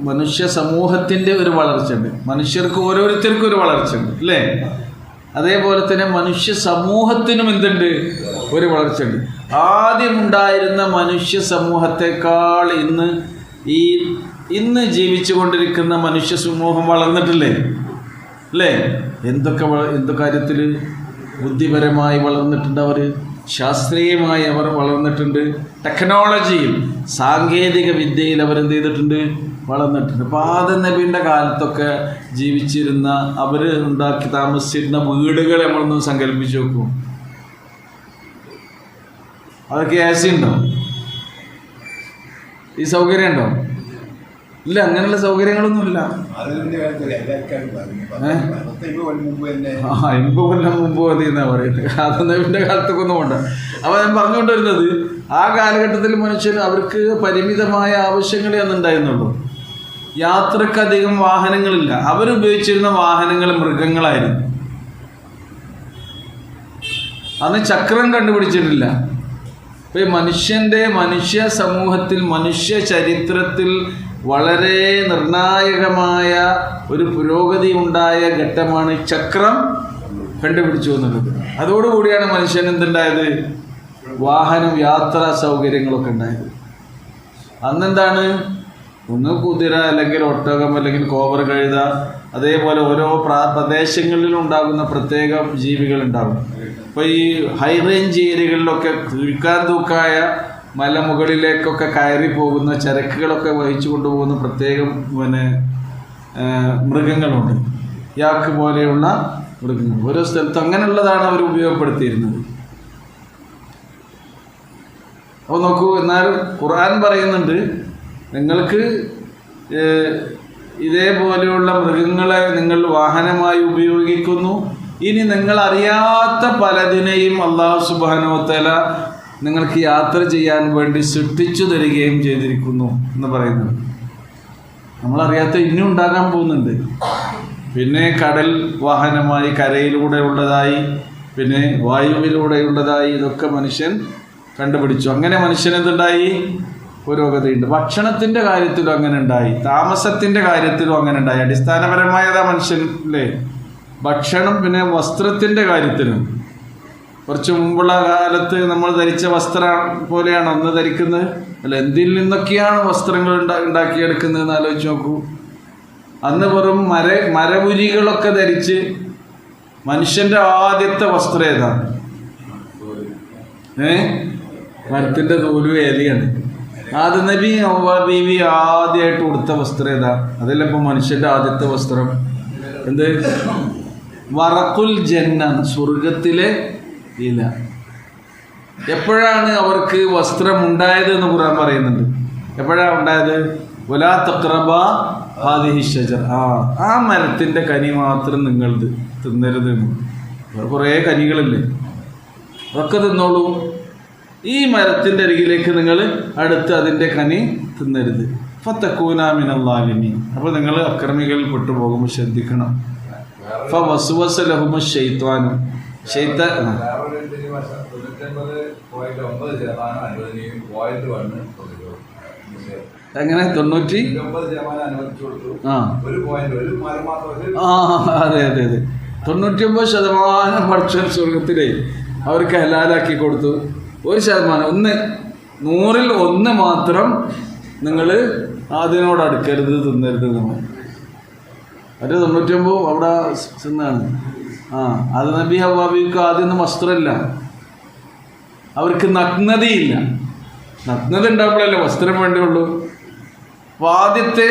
മനുഷ്യ സമൂഹത്തിൻ്റെ ഒരു വളർച്ച ഉണ്ട്. മനുഷ്യർക്ക് ഓരോരുത്തർക്കും ഒരു വളർച്ച ഉണ്ട് അല്ലേ? അതേപോലെ തന്നെ മനുഷ്യ സമൂഹത്തിനും എന്തുണ്ട്? ഒരു വളർച്ച ഉണ്ട്. ആദ്യം ഉണ്ടായിരുന്ന മനുഷ്യ സമൂഹത്തെക്കാൾ ഇന്ന് ജീവിച്ചു കൊണ്ടിരിക്കുന്ന മനുഷ്യ സമൂഹം വളർന്നിട്ടില്ലേ അല്ലേ? എന്ത് കാര്യത്തിൽ ബുദ്ധിപരമായി വളർന്നിട്ടുണ്ട് അവർ, ശാസ്ത്രീയമായി അവർ വളർന്നിട്ടുണ്ട്, ടെക്നോളജിയിൽ സാങ്കേതിക വിദ്യയിൽ അവരെന്ത് ചെയ്തിട്ടുണ്ട്? വളർന്നിട്ടുണ്ട്. അപ്പോൾ ആദം നബിയുടെ കാലത്തൊക്കെ ജീവിച്ചിരുന്ന അവർ ഉണ്ടാക്കി താമസിച്ചിരുന്ന വീടുകൾ നമ്മളൊന്ന് സങ്കല്പിച്ച് നോക്കും. അവർക്ക് AC ഉണ്ടോ? ഈ സൗകര്യം ഉണ്ടോ? ഇല്ല, അങ്ങനെയുള്ള സൗകര്യങ്ങളൊന്നുമില്ല. 50 കൊല്ലം മുമ്പ് മതി എന്നാ പറയുന്നത്. ആദം നബിയുടെ കാലത്തൊക്കെ ഒന്നും വേണ്ട. അപ്പോൾ ഞാൻ പറഞ്ഞുകൊണ്ടിരുന്നത് ആ കാലഘട്ടത്തിൽ മനുഷ്യർ അവർക്ക് പരിമിതമായ ആവശ്യങ്ങളേ അന്നുണ്ടായിരുന്നുള്ളൂ. യാത്രക്കധികം വാഹനങ്ങളില്ല. അവരുപയോഗിച്ചിരുന്ന വാഹനങ്ങൾ മൃഗങ്ങളായിരുന്നു. അന്ന് ചക്രം കണ്ടുപിടിച്ചിട്ടില്ല. ഇപ്പോൾ മനുഷ്യ സമൂഹത്തിൽ മനുഷ്യ ചരിത്രത്തിൽ വളരെ നിർണായകമായ ഒരു പുരോഗതി ഉണ്ടായ ഘട്ടമാണ് ചക്രം കണ്ടുപിടിച്ചു എന്നുള്ളത്. അതോടുകൂടിയാണ് മനുഷ്യൻ എന്തുണ്ടായത്? വാഹനം, യാത്രാ സൗകര്യങ്ങളൊക്കെ ഉണ്ടായത്. അന്നെന്താണ്? ഒന്ന് കുതിര, അല്ലെങ്കിൽ ഒട്ടകം, അല്ലെങ്കിൽ കോവർ കഴുത, അതേപോലെ ഓരോ പ്രദേശങ്ങളിലും ഉണ്ടാകുന്ന പ്രത്യേക ജീവികൾ ഉണ്ടാകും. ഇപ്പോൾ ഈ ഹൈ റേഞ്ച് ഏരിയകളിലൊക്കെ കിഴക്കാൻ തൂക്കായ മലമുകളിലേക്കൊക്കെ കയറി പോകുന്ന ചരക്കുകളൊക്കെ വഹിച്ചു കൊണ്ടുപോകുന്ന പ്രത്യേകം മൃഗങ്ങളുണ്ട്. യാക്ക് പോലെയുള്ള മൃഗങ്ങൾ ഓരോ സ്ഥലത്ത് അങ്ങനെയുള്ളതാണ് അവർ ഉപയോഗപ്പെടുത്തിയിരുന്നത്. അപ്പോൾ നോക്കൂ, എന്നാൽ ഖുർആൻ പറയുന്നുണ്ട് നിങ്ങൾക്ക് ഇതേപോലെയുള്ള മൃഗങ്ങളെ നിങ്ങൾ വാഹനമായി ഉപയോഗിക്കുന്നു. ഇനി നിങ്ങൾ അറിയാത്ത പലതിനെയും അല്ലാഹു സുബ്ഹാനഹു വ തആല നിങ്ങൾക്ക് യാത്ര ചെയ്യാൻ വേണ്ടി സൃഷ്ടിച്ചു തരികയും ചെയ്തിരിക്കുന്നു എന്ന് പറയുന്നത്. നമ്മളറിയാത്ത ഇനിയും ഉണ്ടാകാൻ പോകുന്നുണ്ട്. പിന്നെ കടൽ വാഹനമായി, കരയിലൂടെ ഉള്ളതായി, പിന്നെ വായുവിലൂടെയുള്ളതായി, ഇതൊക്കെ മനുഷ്യൻ കണ്ടുപിടിച്ചു. അങ്ങനെ മനുഷ്യൻ എന്തുണ്ടായി? പുരോഗതിയുണ്ട്. ഭക്ഷണത്തിൻ്റെ കാര്യത്തിലും അങ്ങനെ ഉണ്ടായി, താമസത്തിൻ്റെ കാര്യത്തിലും അങ്ങനെ ഉണ്ടായി. അടിസ്ഥാനപരമായതാ മനുഷ്യൻ അല്ലേ? ഭക്ഷണം. പിന്നെ വസ്ത്രത്തിൻ്റെ കാര്യത്തിലും കുറച്ച് മുമ്പുള്ള കാലത്ത് നമ്മൾ ധരിച്ച വസ്ത്രം പോലെയാണ് അന്ന് ധരിക്കുന്നത് അല്ല. എന്തിൽ നിന്നൊക്കെയാണ് വസ്ത്രങ്ങൾ ഉണ്ടാക്കിയെടുക്കുന്നതെന്ന് ആലോചിച്ച് നോക്കൂ. അന്ന് വെറും മരവുരികളൊക്കെ ധരിച്ച് മനുഷ്യൻ്റെ ആദ്യത്തെ വസ്ത്രം ഏതാണ്? മരത്തിൻ്റെ തോലും ഏലിയാണ്. ആദം നബി ഹവ്വ ബീവി ആദ്യമായിട്ട് ഉടുത്ത വസ്ത്രം ഏതാ? അതല്ല ഇപ്പോൾ മനുഷ്യൻ്റെ ആദ്യത്തെ വസ്ത്രം എന്ത്? വറഖുൽ ജന്ന, സ്വർഗത്തിലെ ഇല. എപ്പോഴാണ് അവർക്ക് വസ്ത്രം ഉണ്ടായത് എന്ന് ഖുർആൻ പറയുന്നുണ്ട്. എപ്പോഴാണ് ഉണ്ടായത്? വലാ തഖ്റബ ഹാദിഹി ഷജറ, ആ മരത്തിൻ്റെ കനി മാത്രം നിങ്ങൾ തിന്നരുത്. കുറേ കനികളില്ലേ, അതൊക്കെ തിന്നോളൂ. ഈ മരത്തിൻ്റെ അരികിലേക്ക് നിങ്ങൾ അടുത്ത് അതിൻ്റെ കനി തിന്നരുത്. ഫതകൂന മിനൽ ളാലിമീൻ, അപ്പോൾ നിങ്ങൾ അക്രമികളിൽ പെട്ടുപോകുമ്പോൾ ശ്രദ്ധിക്കണം. ഫവസ്വസ ലഹുമു ശൈത്വാനു, എങ്ങനെ 90? അതെ 99% പഠിച്ച സ്വർഗത്തിലെ അവർക്ക് ഹലാലാക്കി കൊടുത്തു. 1%, 100ൽ 1 മാത്രം നിങ്ങൾ അതിനോട് അടുക്കരുത്, തിന്നരുത്. നമ്മൾ അത് 99 അവിടെ ചെന്നാണ്. അത് നബി ഹവ്വാബിക്ക് ആദ്യമൊന്നും വസ്ത്രമില്ല, അവർക്ക് നഗ്നതയില്ല. നഗ്നത ഉണ്ടാകുമ്പോഴല്ലേ വസ്ത്രം വേണ്ടിയുള്ളൂ. അപ്പോൾ ആദ്യത്തെ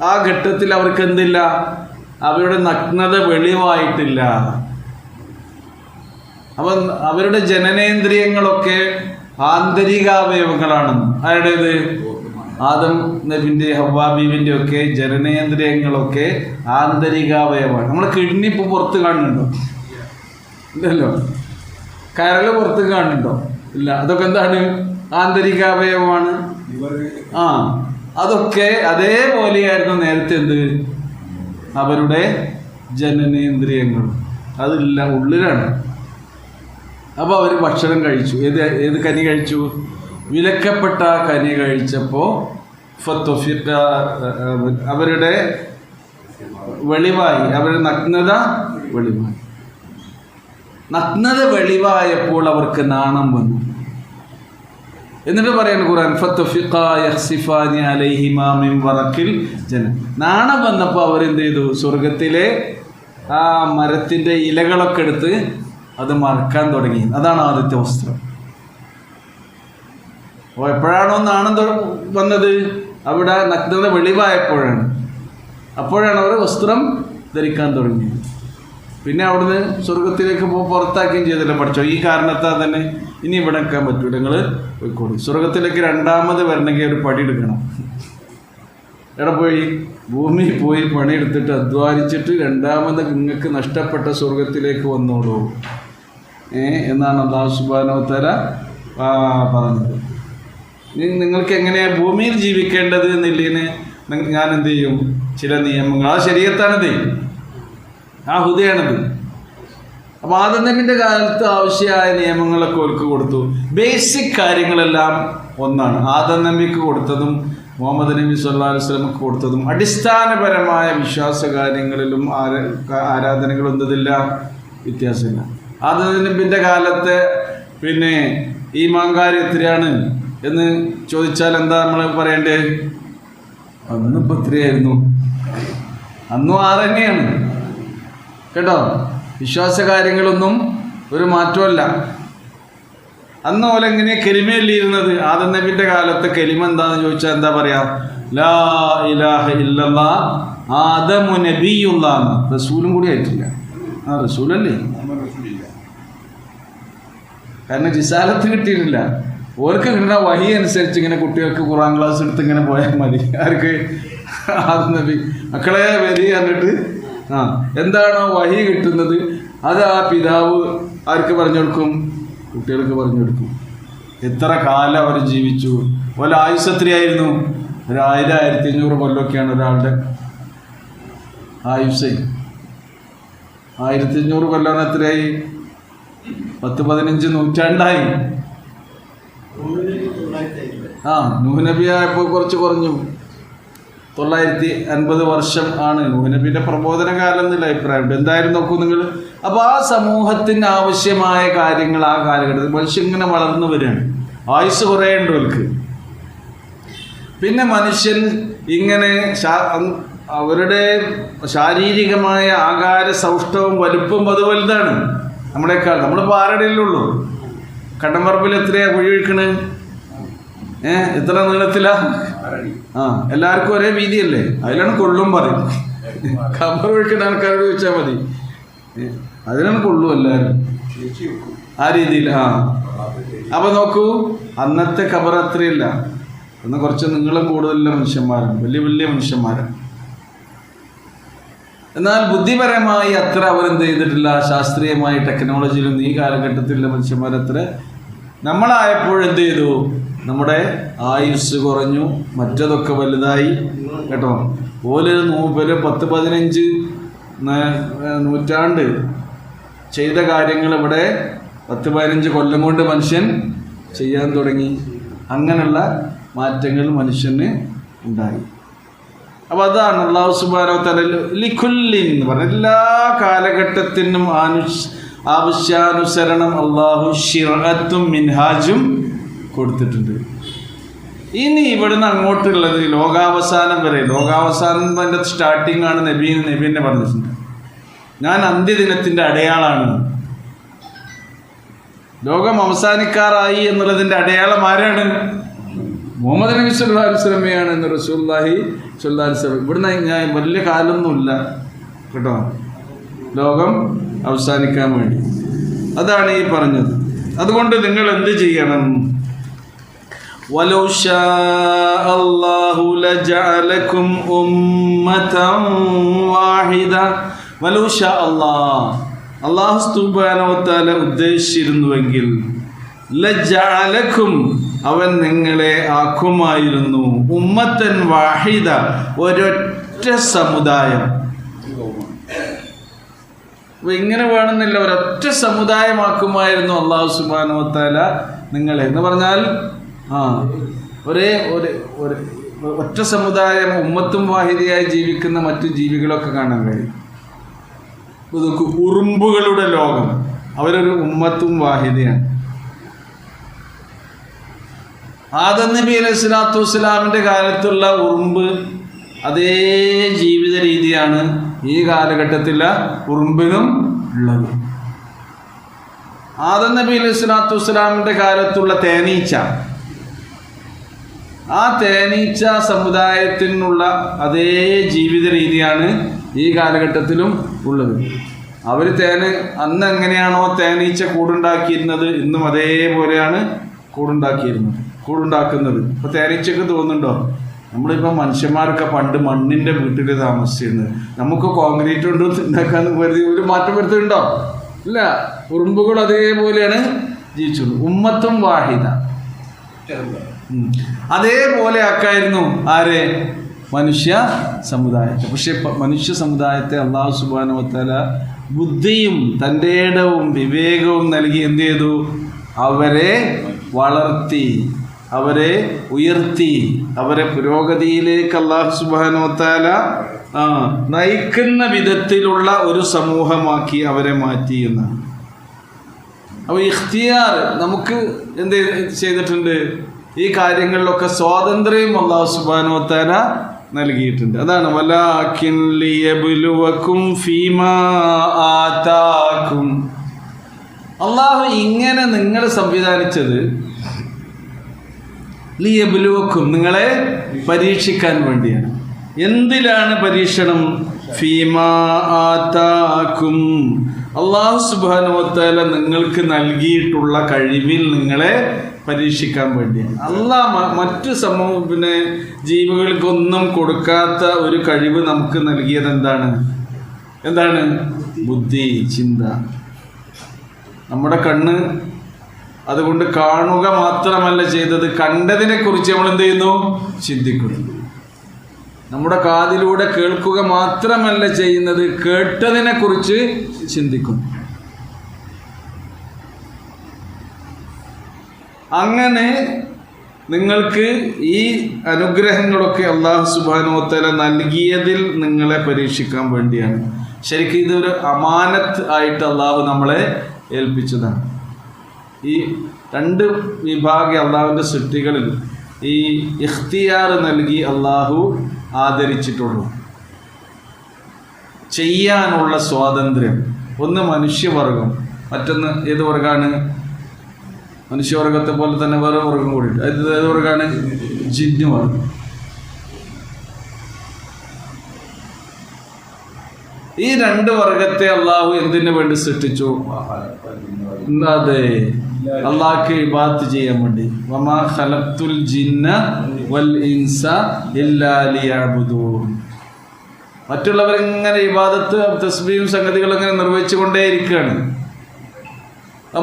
ആ ഘട്ടത്തിൽ അവർക്ക് എന്തില്ല? അവരുടെ നഗ്നത വെളിവായിട്ടില്ല. അപ്പം അവരുടെ ജനനേന്ദ്രിയങ്ങളൊക്കെ ആന്തരികാവയവങ്ങളാണെന്ന്. ആരുടേത്? ആദം നബിൻ്റെ ഹവ്വാ ബീവിൻ്റെ ഒക്കെ ജനനേന്ദ്രിയങ്ങളൊക്കെ ആന്തരികാവയവമാണ്. നമ്മൾ കിഡ്നി ഇപ്പോൾ പുറത്ത് കാണുന്നുണ്ടോ? ഇല്ലല്ലോ. കരൾ പുറത്ത് കാണുന്നുണ്ടോ? ഇല്ല. അതൊക്കെ എന്താണ്? ആന്തരിക അവയവമാണ്. അതൊക്കെ അതേപോലെയായിരുന്നു നേരത്തെ എന്ത് അവരുടെ ജനനേന്ദ്രിയങ്ങൾ. അതില്ല, ഉള്ളിലാണ്. അപ്പോൾ അവർ ഭക്ഷണം കഴിച്ചു. ഏത് കനി കഴിച്ചു? വിലക്കപ്പെട്ട കനി കഴിച്ചപ്പോൾ അവരുടെ വെളിവായി, അവരുടെ നഗ്നത വെളിവായി. നഗ്നത വെളിവായപ്പോൾ അവർക്ക് നാണം വന്നു. എന്നിട്ട് പറയുന്നു ഖുർആൻ, നാണം വന്നപ്പോൾ അവരെന്ത് ചെയ്തു? സ്വർഗത്തിലെ ആ മരത്തിൻ്റെ ഇലകളൊക്കെ എടുത്ത് അത് മറക്കാൻ തുടങ്ങി. അതാണ് ആദ്യത്തെ വസ്ത്രം. അപ്പോൾ എപ്പോഴാണോ നാണം വന്നത്? അവിടെ നഗ്നത വെളിവായപ്പോഴാണ്. അപ്പോഴാണ് അവർ വസ്ത്രം ധരിക്കാൻ തുടങ്ങിയത്. പിന്നെ അവിടുന്ന് സ്വർഗത്തിലേക്ക് പുറത്താക്കുകയും ചെയ്തില്ല. പഠിച്ചോ, ഈ കാരണത്താൽ തന്നെ ഇനി ഇവിടെ നിൽക്കാൻ പറ്റൂല, നിങ്ങൾ പോയിക്കോളൂ. സ്വർഗത്തിലേക്ക് രണ്ടാമത് വരണമെങ്കിൽ ഒരു പടി എടുക്കണം. എവിടെ പോയി? ഭൂമിയിൽ പോയി പണിയെടുത്തിട്ട് അധ്വാനിച്ചിട്ട് രണ്ടാമത് നിങ്ങൾക്ക് നഷ്ടപ്പെട്ട സ്വർഗത്തിലേക്ക് വന്നോളൂ എന്നാണ് അല്ലാഹു സുബ്ഹാനഹു വ തആല പറഞ്ഞത്. നിങ്ങൾക്ക് എങ്ങനെയാണ് ഭൂമിയിൽ ജീവിക്കേണ്ടത് എന്നുള്ളതിന് ഞാൻ എന്ത് ചെയ്യും? ചില നിയമങ്ങൾ, ആ ശരീഅത്താണിത്, ആ ഹുദയാണിത്. അപ്പോൾ ആദം നബിൻ്റെ കാലത്ത് ആവശ്യമായ നിയമങ്ങളൊക്കെ ഓർക്ക് കൊടുത്തു. ബേസിക് കാര്യങ്ങളെല്ലാം ഒന്നാണ്. ആദം നബിക്ക് കൊടുത്തതും മുഹമ്മദ് നബി സല്ലല്ലാഹു അലൈഹി വസല്ലമക്ക് കൊടുത്തതും അടിസ്ഥാനപരമായ വിശ്വാസ കാര്യങ്ങളിലും ആരാധനകളും ഒന്നതില്ല, വ്യത്യാസമില്ല. ആദം നബിൻ്റെ കാലത്തെ പിന്നെ ഈമാൻ കാര്യം എത്രയാണ് എന്ന് ചോദിച്ചാൽ എന്താ നമ്മൾ പറയേണ്ടത്? അന്നിപ്പോൾ എത്രയായിരുന്നു? അന്നും 6 തന്നെയാണ് കേട്ടോ. വിശ്വാസ കാര്യങ്ങളൊന്നും ഒരു മാറ്റമല്ല. അന്ന് പോലെ എങ്ങനെ കെലിമയല്ലിരുന്നത്? ആദം നബിൻ്റെ കാലത്തെ കെലിമ എന്താണെന്ന് ചോദിച്ചാൽ എന്താ പറയാ? ലാ ഇലാഹ ഇല്ലല്ലാഹ് ആദമു നബിയുള്ളാഹ്. റസൂലും കൂടി ആയിട്ടില്ല. റസൂലല്ലേ, കാരണം റിസാലത്ത് കിട്ടിയിട്ടില്ല. ഓർക്ക് കിട്ടുന്ന വഹി അനുസരിച്ച് ഇങ്ങനെ കുട്ടികൾക്ക് ഖുർആൻ ക്ലാസ് എടുത്ത് ഇങ്ങനെ പോയാൽ മതി. ആർക്ക്? ആദം നബി. മക്കളെ വരി എന്നിട്ട് എന്താണോ വഹി കിട്ടുന്നത് അത് ആ പിതാവ് ആർക്ക് പറഞ്ഞു കൊടുക്കും? കുട്ടികൾക്ക് പറഞ്ഞു കൊടുക്കും. എത്ര കാലം അവർ ജീവിച്ചു? പോലെ ആയുസ് എത്രയായിരുന്നു? 1000-1500 കൊല്ലമൊക്കെയാണ് ഒരാളുടെ ആയുസ്. 1500 കൊല്ലം എത്രയായി? 10-15 നൂറ്റാണ്ടായി. നൂഹ് നബി ആയപ്പോൾ കുറച്ച് കുറഞ്ഞു. 950 വർഷം ആണ് നൂഹ് നബിയുടെ പ്രബോധന കാലം എന്നുള്ള അഭിപ്രായം. എന്തായാലും നോക്കൂ നിങ്ങൾ. അപ്പോൾ ആ സമൂഹത്തിന് ആവശ്യമായ കാര്യങ്ങൾ ആ കാലഘട്ടത്തിൽ മനുഷ്യൻ ഇങ്ങനെ വളർന്നു വരികയാണ്. ആയുസ് കുറേ ഉണ്ട് അവർക്ക്. പിന്നെ മനുഷ്യൻ ഇങ്ങനെ അവരുടെ ശാരീരികമായ ആകാര സൗഷ്ഠവും വലുപ്പവും അത് വലുതാണ് നമ്മളെക്കാൾ. നമ്മളിപ്പോൾ ആരുടെയുള്ളൂ? കണ്ണമ്പറമ്പിൽ എത്രയാ കുഴി ഒഴിക്കണ്? എത്ര നീളത്തിലാ? എല്ലാവർക്കും ഒരേ വീതിയല്ലേ? അതിലാണ് കൊള്ളും പറയും. കബർ ഒഴിക്കുന്ന ആൾക്കാരോട് ചോദിച്ചാൽ മതി, അതിനാണ് കൊള്ളു എല്ലാവരും ആ രീതിയിൽ. അപ്പൊ നോക്കൂ, അന്നത്തെ കബർ അത്രയില്ല. അന്ന് കുറച്ച് നീളം കൂടുതലുള്ള മനുഷ്യന്മാരാണ്, വലിയ വലിയ മനുഷ്യന്മാരാണ്. എന്നാൽ ബുദ്ധിപരമായി അത്ര അവരെന്ത് ചെയ്തിട്ടില്ല. ശാസ്ത്രീയമായി ടെക്നോളജിയിലും ഈ കാലഘട്ടത്തിലുള്ള മനുഷ്യന്മാരത്ര. നമ്മളായപ്പോഴെന്ത് ചെയ്തു? നമ്മുടെ ആയുസ് കുറഞ്ഞു, മറ്റതൊക്കെ വലുതായി കേട്ടോ. ഓല് 10-15 നൂറ്റാണ്ട് ചെയ്ത കാര്യങ്ങൾ ഇവിടെ 10-15 കൊല്ലം കൊണ്ട് മനുഷ്യൻ ചെയ്യാൻ തുടങ്ങി. അങ്ങനെയുള്ള മാറ്റങ്ങൾ മനുഷ്യന് ഉണ്ടായി. അപ്പോൾ അതാണ് അല്ലാഹു സുബ്ഹാനഹു വ തആല ലികുല്ലിൻ എന്ന് പറഞ്ഞ എല്ലാ കാലഘട്ടത്തിനും ആവശ്യാനുസരണം അള്ളാഹു ശിർഅത്തും മിൻഹാജും കൊടുത്തിട്ടുണ്ട്. ഇനി ഇവിടുന്ന് അങ്ങോട്ടുള്ളത് ലോകാവസാനം വരെ, ലോകാവസാനം സ്റ്റാർട്ടിംഗ് ആണ്. നബീനെ പറഞ്ഞിട്ടുണ്ട്, ഞാൻ അന്ത്യദിനത്തിൻ്റെ അടയാളാണ്. ലോകം അവസാനിക്കാറായി എന്നുള്ളതിൻ്റെ അടയാളം ആരാണ്? മുഹമ്മദ് നബി സല്ലല്ലാഹു അലൈഹി വസല്ലമയാണ് എന്ന് റസൂലുള്ളാഹി സ്വല്ലല്ലാഹു അലൈഹി വസല്ലം. ഇവിടുന്ന് ഞാൻ വലിയ കാലമൊന്നുമില്ല കേട്ടോ, ലോകം അവസാനിക്കാൻ വേണ്ടി. അതാണ് ഈ പറഞ്ഞത്. അതുകൊണ്ട് നിങ്ങൾ എന്ത് ചെയ്യണം? വലൗ ശാഅ അല്ലാഹു ലജഅലകും ഉമ്മതൻ വാഹിദ. വലൗ ശാഅ അല്ലാഹു സുബ്ഹാനഹു വ തആല ഉദ്ദേശിച്ചിരുന്നുവെങ്കിൽ ലജഅലകും അവൻ നിങ്ങളെ ആക്കുമായിരുന്നു ഉമ്മത്തൻ വാഹിദ, ഒരൊറ്റ സമുദായം. ഇങ്ങനെ വേണമെന്നില്ല, ഒരൊറ്റ സമുദായമാക്കുമായിരുന്നു അല്ലാഹു സുബ്ഹാനഹു വ തആല നിങ്ങളെ. എന്ന് പറഞ്ഞാൽ ഒരേ ഒറ്റ സമുദായം, ഉമ്മത്തും വാഹിദയായി ജീവിക്കുന്ന മറ്റു ജീവികളൊക്കെ കാണാൻ കഴിയും. ഉറുമ്പുകളുടെ ലോകം, അവരൊരു ഉമ്മത്തും വാഹിദയാണ്. ആദം നബി അലൈഹി സ്വലാത്തു വസ്സലാമിൻ്റെ കാലത്തുള്ള ഉറുമ്പ് അതേ ജീവിത രീതിയാണ് ഈ കാലഘട്ടത്തിലെ ഉറുമ്പിനും ഉള്ളത്. ആദം നബി അലൈഹി സ്വലാത്തു വസ്സലാമിൻ്റെ കാലത്തുള്ള തേനീച്ച, ആ തേനീച്ച സമുദായത്തിനുള്ള അതേ ജീവിത രീതിയാണ് ഈ കാലഘട്ടത്തിലും ഉള്ളത്. അവർ അന്ന് എങ്ങനെയാണോ തേനീച്ച കൂടുണ്ടാക്കിയിരുന്നത്, ഇന്നും അതേപോലെയാണ് കൂടുണ്ടാക്കുന്നത്. ഇപ്പോൾ തേനീച്ചക്ക് തോന്നുന്നുണ്ടോ? നമ്മളിപ്പോൾ മനുഷ്യന്മാരൊക്കെ പണ്ട് മണ്ണിൻ്റെ വീട്ടിൽ താമസിച്ചിരുന്നത്, നമുക്ക് കോൺക്രീറ്റ് കൊണ്ട് ഉണ്ടാക്കാൻ ഒരു മാറ്റം വരുത്തുന്നുണ്ടോ? ഇല്ല. ഉറുമ്പുകൾ അതേപോലെയാണ് ജീവിച്ചുള്ളൂ. ഉമ്മത്തും വാഹിദ, അതേപോലെ ആക്കായിരുന്നു ആരെ? മനുഷ്യ സമുദായത്തെ. പക്ഷെ മനുഷ്യ സമുദായത്തെ അല്ലാഹു സുബ്ഹാനഹു വ തആല ബുദ്ധിയും തൻ്റെ ഇടവും വിവേകവും നൽകി എന്ത് ചെയ്തു? അവരെ വളർത്തി, അവരെ ഉയർത്തി, അവരെ പുരോഗതിയിലേക്ക് അല്ലാഹു സുബ്ഹാനഹു വ തആല നയിക്കുന്ന വിധത്തിലുള്ള ഒരു സമൂഹമാക്കി അവരെ മാറ്റി എന്നാണ്. അപ്പോൾ ഇഖ്തിയാർ നമുക്ക് എന്ത് ചെയ്തിട്ടുണ്ട്? ഈ കാര്യങ്ങളിലൊക്കെ സ്വാതന്ത്ര്യം അല്ലാഹു സുബ്ഹാനഹു വ തആല നൽകിയിട്ടുണ്ട്. അതാണ് വലാകിൻ ലിയബ്ലുവകും ഫീമാ ആതാകും. അല്ലാഹു ഇങ്ങനെ നിങ്ങളെ സംവിധാനിച്ചത് ലിയബ്ലുവകും, നിങ്ങളെ പരീക്ഷിക്കാൻ വേണ്ടിയാണ്. എന്തിലാണ് പരീക്ഷണം? ഫീമാ ആതാകും, അല്ലാഹു സുബ്ഹാനഹു വ തആല നിങ്ങൾക്ക് നൽകിയിട്ടുള്ള കഴിവിൽ നിങ്ങളെ പരീക്ഷിക്കാൻ വേണ്ടിയാണ്. മറ്റ് ജീവികൾക്കൊന്നും കൊടുക്കാത്ത ഒരു കഴിവ് നമുക്ക് നൽകിയത് എന്താണ്? ബുദ്ധി, ചിന്ത. നമ്മുടെ കണ്ണ് അതുകൊണ്ട് കാണുക മാത്രമല്ല ചെയ്തത്, കണ്ടതിനെ കുറിച്ച് നമ്മൾ എന്ത് ചെയ്യുന്നു? ചിന്തിക്കുന്നു. നമ്മുടെ കാതിലൂടെ കേൾക്കുക മാത്രമല്ല ചെയ്യുന്നത്, കേട്ടതിനെ കുറിച്ച് ചിന്തിക്കുന്നു. അങ്ങനെ നിങ്ങൾക്ക് ഈ അനുഗ്രഹങ്ങളൊക്കെ അല്ലാഹു സുബ്ഹാനഹു വ തആല നൽകിയതിൽ നിങ്ങളെ പരീക്ഷിക്കാൻ വേണ്ടിയാണ്. ശരിക്കും ഇതൊരു അമാനത്ത് ആയിട്ട് അല്ലാഹു നമ്മളെ ഏൽപ്പിച്ചതാണ്. ഈ രണ്ട് വിഭാഗം അല്ലാഹുവിൻ്റെ സൃഷ്ടികളിൽ ഈ ഇഖ്തിയാർ നൽകി അല്ലാഹു ആദരിച്ചിട്ടുള്ളൂ. ചെയ്യാനുള്ള സ്വാതന്ത്ര്യം. ഒന്ന് മനുഷ്യവർഗം, മറ്റൊന്ന് ഏത് വർഗമാണ്? മനുഷ്യവർഗത്തെ പോലെ തന്നെ വേറെ വർഗം കൂടിയിട്ട്. ഏത് വർഗമാണ്? ജിന്ന് വർഗം. ഈ രണ്ട് വർഗത്തെ അള്ളാഹു എന്തിനു വേണ്ടി സൃഷ്ടിച്ചു? അതെ, അള്ളാഹ്ക്ക് ഇബാദത്ത് ചെയ്യാൻ വേണ്ടി. വമാ ഖലഖ്തുൽ ജിന്ന വൽ ഇൻസ ഇല്ലാ ലിയഅ്ബുദൂൻ. മറ്റുള്ളവരിങ്ങനെ ഇബാദത്ത്, തസ്ബീഹും സംഗതികളും അങ്ങനെ നിർവഹിച്ചുകൊണ്ടേയിരിക്കുകയാണ്.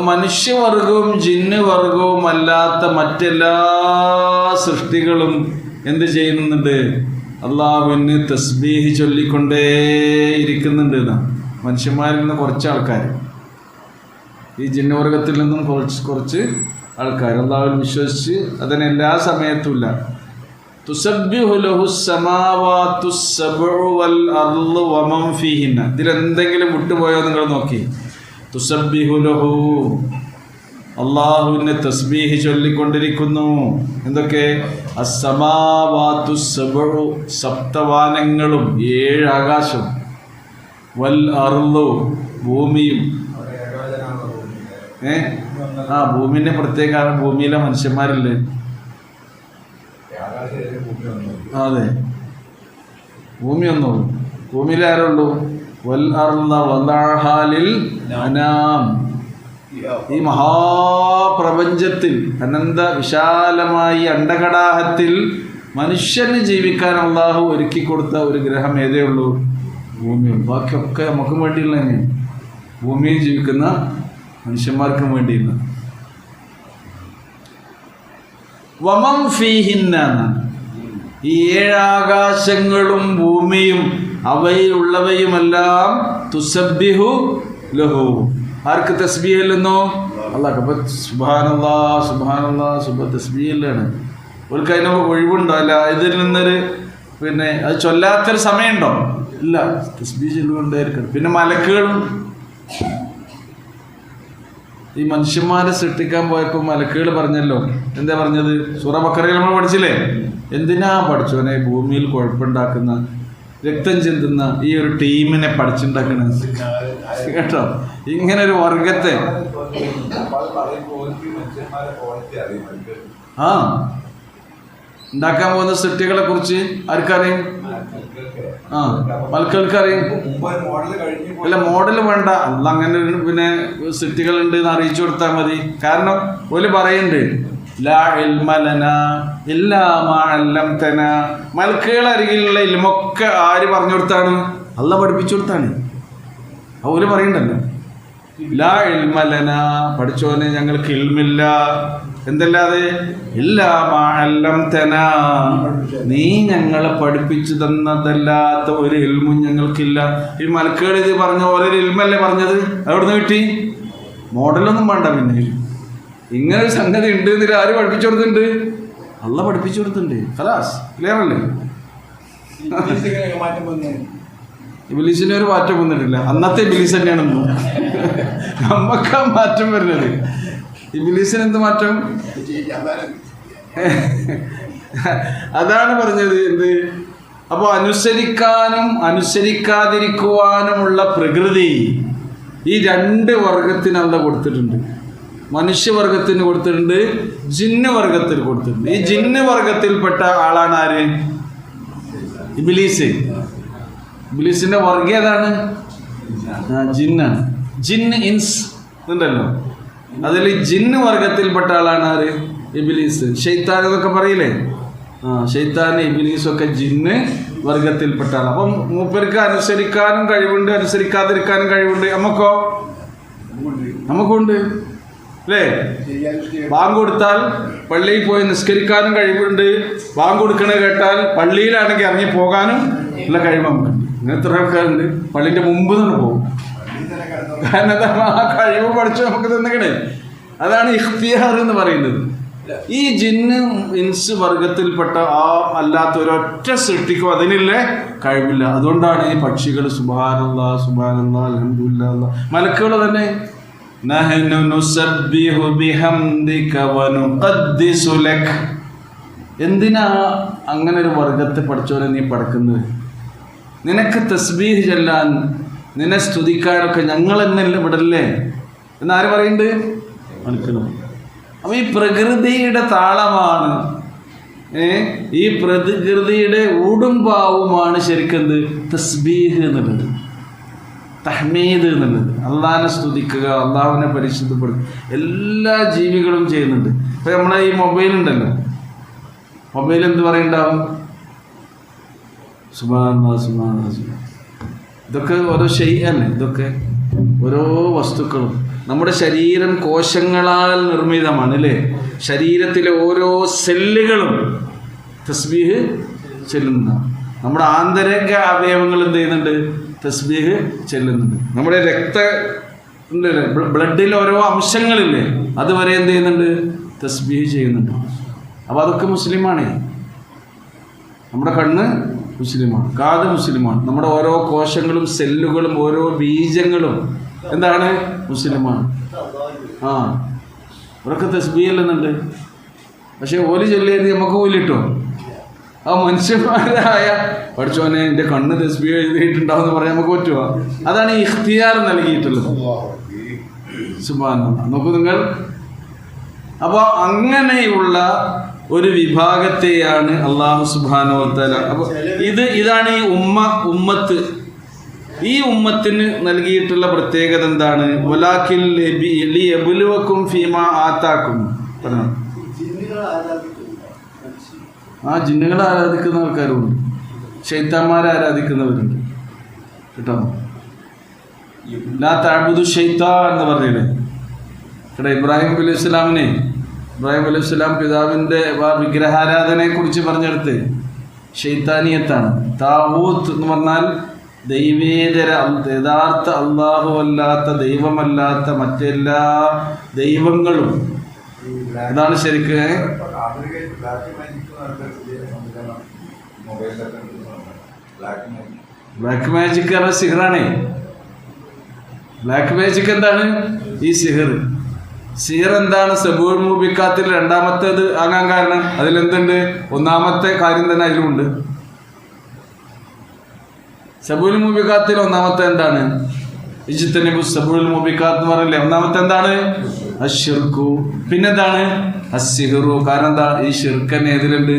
മനുഷ്യവർഗവും ജിന്ന് വർഗവും അല്ലാത്ത മറ്റെല്ലാ സൃഷ്ടികളും എന്ത് ചെയ്യുന്നുണ്ട്? അള്ളാഹുവിന് തസ്ബീഹ് ചൊല്ലിക്കൊണ്ടേയിരിക്കുന്നുണ്ട് എന്നാണ്. മനുഷ്യന്മാരിൽ നിന്ന് കുറച്ച് ആൾക്കാർ, ഈ ജിന്നവർഗത്തിൽ നിന്നും കുറച്ച് ആൾക്കാർ അള്ളാഹുവിൽ വിശ്വസിച്ച് അതിന് എല്ലാ സമയത്തുമില്ല. തുസബ്ബിഹു ലഹുസ് സമാവാതുസ് സബ്ഉ വൽ അർളു വമൻ ഫീഹിന്ന. ഇതിലെന്തെങ്കിലും വിട്ടുപോയോ നിങ്ങൾ നോക്കി. തുസബ്ബിഹു ലഹു, അള്ളാഹുവിനെ തസ്ബീഹ് ചൊല്ലിക്കൊണ്ടിരിക്കുന്നു. എന്തൊക്കെ? അസ്സമാവാതുസ് സബ്ഉ, സപ്തവാനങ്ങളും 7 ആകാശവും, വൽ അർളു, ഭൂമിയും. ഭൂമിന്റെ പ്രത്യേകമാണ്, ഭൂമിയിലെ മനുഷ്യന്മാരില്ലേ? അതെ, ഭൂമി ഒന്നുള്ളൂ. ഭൂമിയിൽ ആരുള്ളൂ? വൽ അർള വദഅഹാ ലിൽ അനാം. ഈ മഹാപ്രപഞ്ചത്തിൽ, അനന്ത വിശാലമായി അണ്ടകടാഹത്തിൽ മനുഷ്യന് ജീവിക്കാൻ അള്ളാഹു ഒരുക്കി കൊടുത്ത ഒരു ഗ്രഹം ഏതേ ഉള്ളൂ? ഭൂമിയുള്ളൂ. ബാക്കിയൊക്കെ നമുക്കും വേണ്ടിയുള്ള തന്നെയാണ്. ഭൂമിയിൽ ജീവിക്കുന്ന മനുഷ്യന്മാർക്കും വേണ്ടിയുള്ള. വമൻ ഫീഹിന്ന എന്നാണ്. ഈ 7 ആകാശങ്ങളും ഭൂമിയും അവയിലുള്ളവയുമെല്ലാം തുസബ്ബിഹു ലഹു. ആർക്ക് തസ്ബീഹ് ചെല്ലുന്നു? അല്ലാഹ്. അപ്പോൾ സുബ്ഹാനല്ലാഹ് സുബ്ഹാനല്ലാഹ് തസ്ബീഹിലാണ്. അവർക്ക് അതിന് ഒഴിവുണ്ടോ? അല്ല, ഇതിൽ നിന്നൊരു പിന്നെ അത് ചൊല്ലാത്തൊരു സമയമുണ്ടോ? ഇല്ല, തസ്ബീഹ് ചൊല്ലുകൊണ്ടേയിരിക്കണം. പിന്നെ മലക്കുകളും ഈ മനുഷ്യന്മാരെ സൃഷ്ടിക്കാൻ പോയപ്പോൾ മലക്കുകൾ പറഞ്ഞല്ലോ, എന്താ പറഞ്ഞത്? സൂറ ബഖറയിൽ നമ്മൾ പഠിച്ചില്ലേ? എന്തിനാ പഠിച്ചോനെ ഭൂമിയിൽ കുഴപ്പമുണ്ടാക്കുന്ന, രക്തം ചിന്തുന്ന ഈ ഒരു ടീമിനെ പഠിച്ചുണ്ടാക്കണ കേട്ടോ. ഇങ്ങനെ ഒരു വർഗത്തെ ഉണ്ടാക്കാൻ പോകുന്ന സൃഷ്ടികളെ കുറിച്ച് ആർക്കറിയും? മലക്കുകൾക്കറിയും. അല്ല, മോഡൽ വേണ്ട. അല്ല, അങ്ങനെ പിന്നെ സൃഷ്ടികളുണ്ട് എന്ന് അറിയിച്ചു കൊടുത്താൽ മതി. കാരണം ഓല് പറയുന്നുണ്ട് ലാ ഇൽമ ലനാ ഇല്ലാ മാ അല്ലംതനാ. മലക്കുകൾ അരികിലുള്ള ഇൽമൊക്കെ ആര് പറഞ്ഞു കൊടുത്താണ്? അല്ലാഹ് പഠിപ്പിച്ചു കൊടുത്താണ്. ഓല് പറയണ്ടല്ലോ ലാ ഇൽമ ലനാ, പഠിച്ചോനെ ഞങ്ങൾക്ക് ഇൽമില്ല, എന്തല്ലാതെ ഇല്ലാ മാ അല്ലംതനാ, നീ ഞങ്ങളെ പഠിപ്പിച്ചു തന്നതല്ലാത്ത ഒരു ഇൽമും ഞങ്ങൾക്കില്ല. ഈ മലക്കുകൾ ഇത് പറഞ്ഞ ഓരോ ഇൽമല്ലേ പറഞ്ഞത്? അവിടുന്ന് കിട്ടി? മോഡലൊന്നും വേണ്ട. പിന്നെ ഇങ്ങനെ ഒരു സംഗതി ഉണ്ട് എന്നിട്ട് ആര് പഠിപ്പിച്ചു കൊടുത്തിട്ടുണ്ട്? അല്ലാഹ് പഠിപ്പിച്ചു കൊടുത്തിട്ടുണ്ട്. ഖലാസ്, ക്ലിയർ അല്ലേ? ഇബ്ലീസിന് ഒരു മാറ്റം വന്നിട്ടില്ല. അന്നത്തെ ഇബ്ലീസ് തന്നെയാണെന്നും നമ്മക്കാ മാറ്റം വരുന്നത്. ഇബ്ലീസിന് എന്ത് മാറ്റം? അതാണ് പറഞ്ഞത്. എന്ത്? അപ്പോൾ അനുസരിക്കാനും അനുസരിക്കാതിരിക്കുവാനുമുള്ള പ്രകൃതി ഈ 2 വർഗത്തിന് അല്ലാഹ് കൊടുത്തിട്ടുണ്ട്. മനുഷ്യവർഗത്തിന് കൊടുത്തിട്ടുണ്ട്, ജിന്ന് വർഗത്തിന് കൊടുത്തിട്ടുണ്ട്. ഈ ജിന്ന് വർഗത്തിൽപ്പെട്ട ആളാണ് ആര്? ഇബ്ലീസ്. ഇബ്ലീസിന്റെ വർഗം ഏതാണ്? ജിന്നാണ്. ജിന്ന് ഇൻസ് ഉണ്ടല്ലോ, അതിൽ ജിന്ന് വർഗത്തിൽപ്പെട്ട ആളാണ് ആര്? ഇബ്ലീസ്. ശൈത്താൻ എന്നൊക്കെ പറയില്ലേ? ശൈത്താൻ ഇബ്ലീസൊക്കെ ജിന്ന് വർഗത്തിൽപ്പെട്ട ആളാണ്. അപ്പം മൂപ്പർക്ക് അനുസരിക്കാനും കഴിവുണ്ട്, അനുസരിക്കാതിരിക്കാനും കഴിവുണ്ട്. നമുക്കുണ്ട് അല്ലേ? ബാങ്ക് കൊടുത്താൽ പള്ളിയിൽ പോയി നിസ്കരിക്കാനും കഴിവുണ്ട്. ബാങ്ക് കൊടുക്കണ കേട്ടാൽ പള്ളിയിലാണെങ്കിൽ ഇറങ്ങി പോകാനും ഉള്ള കഴിവ് നമുക്കുണ്ട്. ഇങ്ങനത്തെ ആൾക്കാരുണ്ട് പള്ളിൻ്റെ മുമ്പ് തന്നെ പോകും. കാരണം ആ കഴിവ് പഠിച്ച് നമുക്ക് തന്നിക്കണേ. അതാണ് ഇഖ്തിയാർ എന്ന് പറയുന്നത്. ഈ ജിന്ന് ഇൻസ് വർഗത്തിൽപ്പെട്ട അല്ലാത്ത ഒരൊറ്റ സൃഷ്ടിക്കും അതിനുള്ള കഴിവില്ല. അതുകൊണ്ടാണ് ഈ പക്ഷികൾ സുബ്ഹാനല്ലാഹ് സുബ്ഹാനല്ലാഹ് അൽഹംദുലില്ലാഹ്, മലക്കുകൾ തന്നെ നഹ്നു നുസബ്ബിഹു ബിഹംദിക വനുഖദ്ദിസു ലക. എന്തിനാ അങ്ങനെ ഒരു വർഗത്തെ പഠിച്ചോനെ നീ പഠിക്കുന്നത്? നിനക്ക് തസ്ബീഹ് ചൊല്ലാൻ, നിന്നെ സ്തുതിക്കാനൊക്കെ ഞങ്ങൾ എന്നല്ല വിടല്ലേ എന്നാര് പറയുന്നുണ്ട്? മലക്കുകൾ. അപ്പം ഈ പ്രകൃതിയുടെ താളമാണ്, ഈ പ്രകൃതിയുടെ ഊടുംപാവുമാണ് ശരിക്കെന്ത്? തസ്ബീഹ് എന്നുള്ളത്, തഹ്മീദ് എന്നുള്ളത്. അള്ളാഹിനെ സ്തുതിക്കുക, അള്ളാഹുവിനെ പരിശുദ്ധപ്പെടുത്തുക എല്ലാ ജീവികളും ചെയ്യുന്നുണ്ട്. ഇപ്പം നമ്മളെ ഈ മൊബൈലുണ്ടല്ലോ, മൊബൈൽ എന്ത് പറയുണ്ടാവും? സുബ്ഹാനല്ലാഹ് സുബ്ഹാനല്ലാഹ് സുബ്ഹാനല്ലാഹ്. ഇതൊക്കെ ഓരോ ഷൈഅല്ലേ? ഇതൊക്കെ ഓരോ വസ്തുക്കളും. നമ്മുടെ ശരീരം കോശങ്ങളാൽ നിർമ്മിതമാണ് അല്ലേ? ശരീരത്തിലെ ഓരോ സെല്ലുകളും തസ്ബീഹ് ചെല്ലുന്നതാണ്. നമ്മുടെ ആന്തരിക അവയവങ്ങൾ എന്ത് ചെയ്യുന്നുണ്ട്? തസ്ബീഹ് ചെല്ലുന്നുണ്ട്. നമ്മുടെ ബ്ലഡിൽ ഓരോ അംശങ്ങളില്ലേ, അതുവരെ എന്ത് ചെയ്യുന്നുണ്ട്? തസ്ബീഹ് ചെയ്യുന്നുണ്ട്. അപ്പോൾ അതൊക്കെ മുസ്ലിമാണ്. നമ്മുടെ കണ്ണ് മുസ്ലിമാണ്, കാത് മുസ്ലിമാണ്, നമ്മുടെ ഓരോ കോശങ്ങളും സെല്ലുകളും ഓരോ ബീജങ്ങളും എന്താണ്? മുസ്ലിമാണ്. അവരൊക്കെ തസ്ബീഹ് ചെല്ലുന്നുണ്ട്. പക്ഷെ ഓല് ചൊല്ലിയത് നമുക്ക് പോലിട്ടോ? ആ മനുഷ്യന്മാരായ പഠിച്ചോനെ എൻ്റെ കണ്ണ് തസ്ബീഹ് എഴുതിയിട്ടുണ്ടാവും എന്ന് പറയാൻ നമുക്ക് പറ്റുമോ? അതാണ് ഈ ഇഖ്തിയാർ നൽകിയിട്ടുള്ളത്. സുബ്ഹാനല്ലാഹ്. നോക്കൂ നിങ്ങൾ. അപ്പോൾ അങ്ങനെയുള്ള ഒരു വിഭാഗത്തെയാണ് അല്ലാഹു സുബ്ഹാനഹു വ തആല. അപ്പോൾ ഇതാണ് ഈ ഉമ്മത്ത്. ഈ ഉമ്മത്തിന് നൽകിയിട്ടുള്ള പ്രത്യേകത എന്താണ്? വലാകിൻ ലിയബ്ലുവക്കും ഫീമാ ആതാക്കും. പറഞ്ഞു. ജിന്നുകളെ ആരാധിക്കുന്ന ആൾക്കാരുണ്ട്, ശൈത്താന്മാരെ ആരാധിക്കുന്നവരുണ്ട് കേട്ടോ. ലാ തഅബുദു ശൈത്താൻ എന്ന് പറഞ്ഞില്ലേ? ഇവിടെ ഇബ്രാഹിം അലൈഹി ഇസ്ലാമിനെ ഇബ്രാഹിം അലൈഹിസ്സലാം പിതാവിൻ്റെ വിഗ്രഹാരാധനയെ കുറിച്ച് പറഞ്ഞെടുത്ത് ശൈത്താനിയത്താണ്. താവൂത്ത് എന്ന് പറഞ്ഞാൽ ദൈവേതര, യഥാർത്ഥ അള്ളാഹു അല്ലാത്ത, ദൈവമല്ലാത്ത മറ്റെല്ലാ ദൈവങ്ങളും. അതാണ് ശരിക്ക് ബ്ലാക്ക് മാജിക് പറഞ്ഞ സിഹറാണേ. ബ്ലാക്ക് മാജിക് എന്താണ്? ഈ സിഹർ. സിഹർ എന്താണ്? സബൂൽ മൂബിക്കാത്തിൽ രണ്ടാമത്തേത് ആകാൻ കാരണം അതിലെന്തുണ്ട്? ഒന്നാമത്തെ കാര്യം തന്നെ അതിലുണ്ട്. സബൂൽ മൂബിക്കാത്തിൽ ഒന്നാമത്തെ എന്താണ്? ഇജ്തനിബു സബൂൽ മൂബിക്കാത്ത് എന്ന് പറയില്ലേ? ഒന്നാമത്തെ എന്താണ്? അശ്ശിർക്കു. പിന്നെന്താണ്? അസ്സിഹറു. കാരണം എന്താ? ഈ ഷിർക്കൻ ഏതിലുണ്ട്?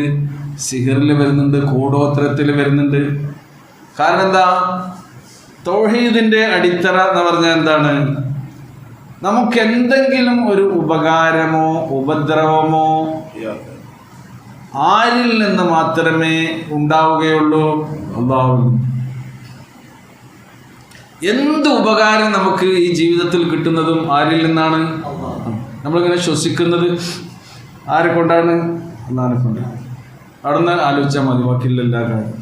സിഹറിൽ വരുന്നുണ്ട്, കൂടോത്രത്തിൽ വരുന്നുണ്ട്. കാരണം എന്താ? തൗഹീദിന്റെ അടിത്തറ എന്ന് പറഞ്ഞാൽ എന്താണ്? നമുക്ക് എന്തെങ്കിലും ഒരു ഉപകാരമോ ഉപദ്രവമോ ആരിൽ നിന്ന് മാത്രമേ ഉണ്ടാവുകയുള്ളൂ? അല്ലാഹുവിൽ. എന്ത് ഉപകാരം നമുക്ക് ഈ ജീവിതത്തിൽ കിട്ടുന്നതും ആരിൽ നിന്നാണ്? നമ്മളിങ്ങനെ ശ്വസിക്കുന്നത് ആരെ കൊണ്ടാണ്? അല്ലാഹുവിനെ കൊണ്ടാണ്. അവിടെ നിന്ന് ആലോചിച്ചാൽ മതി, ബാക്കിയുള്ള എല്ലാ കാര്യം.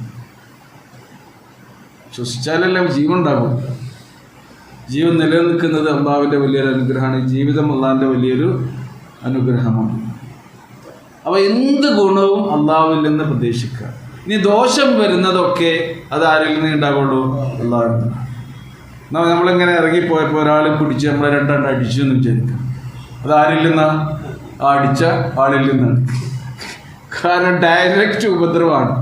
ശ്വസിച്ചാലെല്ലാം ജീവൻ ഉണ്ടാകും. ജീവൻ നിലനിൽക്കുന്നത് അള്ളാഹുവിൻ്റെ വലിയൊരു അനുഗ്രഹമാണ്. ജീവിതം അള്ളാഹിൻ്റെ വലിയൊരു അനുഗ്രഹമാണ്. അപ്പോൾ എന്ത് ഗുണവും അള്ളാഹുവിൽ നിന്ന് പ്രതീക്ഷിക്കുക. ഇനി ദോഷം വരുന്നതൊക്കെ അത് ആരിൽ നിന്ന് ഉണ്ടാകുള്ളൂ? അള്ളാഹുവിൽ നിന്ന്. നമ്മളിങ്ങനെ ഇറങ്ങിപ്പോയപ്പോൾ ഒരാൾ പിടിച്ച് നമ്മളെ രണ്ടാണ്ട് അടിച്ചു എന്ന് വിചാരിക്കുക. അത് ആരിൽ നിന്നാണ്? ആ അടിച്ച ആളിൽ നിന്നാണ്. കാരണം ഡയറക്റ്റ് ഉപദ്രവമാണ്.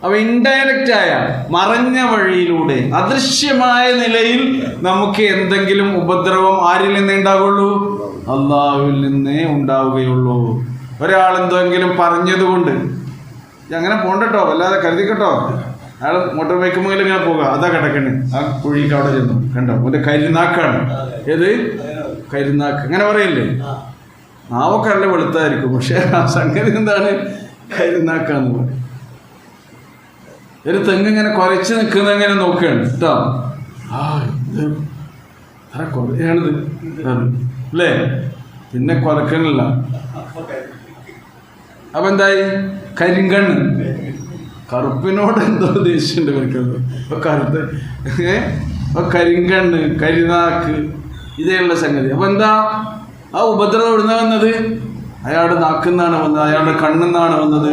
അപ്പോൾ ഇൻഡയറക്റ്റായ മറഞ്ഞ വഴിയിലൂടെ അദൃശ്യമായ നിലയിൽ നമുക്ക് എന്തെങ്കിലും ഉപദ്രവം ആരിൽ നിന്നേ ഉണ്ടാവുള്ളൂ? അള്ളാഹുവിൽ നിന്നേ ഉണ്ടാവുകയുള്ളൂ. ഒരാളെന്തെങ്കിലും പറഞ്ഞതുകൊണ്ട് അങ്ങനെ പോണ്ടട്ടോ, വല്ലാതെ കരുതിക്കട്ടോ. അയാൾ മോട്ടോർ ബൈക്ക് മുകളിൽ ഇങ്ങനെ പോകുക, അതാ കിടക്കണ് ആ കുഴിക്ക് അവിടെ ചെന്നു, കണ്ടോ? ഒരു കരിനാക്കാണ്. ഏത് കരിനാക്ക്? അങ്ങനെ പറയില്ലേ? നാവൊക്കെ നല്ല വെളുത്തായിരിക്കും, പക്ഷെ ആ സംഗതി എന്താണ്? കരിനാക്കാന്ന് പറയും. ഒരു തെങ്ങിങ്ങനെ കുരച്ച് നിൽക്കുന്ന എങ്ങനെ നോക്കുകയാണ് കേട്ടോ. ആ ഇത് കുറയാണിത് അല്ലേ? പിന്നെ കുരക്കണില്ല. അപ്പൊ എന്തായി? കരിങ്കണ്ണ്. കറുപ്പിനോട് എന്തോ ദേഷ്യമുണ്ട് ഇവർക്കത്. അപ്പൊ കറുത്ത് കരിങ്കണ്ണ്, കരിനാക്ക്, ഇതേയുള്ള സംഗതി. അപ്പൊ എന്താ? ആ ഉപദ്രവം എവിടുന്ന വന്നത്? അയാളുടെ നാക്കുന്നാണ് വന്നത്, അയാളുടെ കണ്ണെന്നാണ് വന്നത്.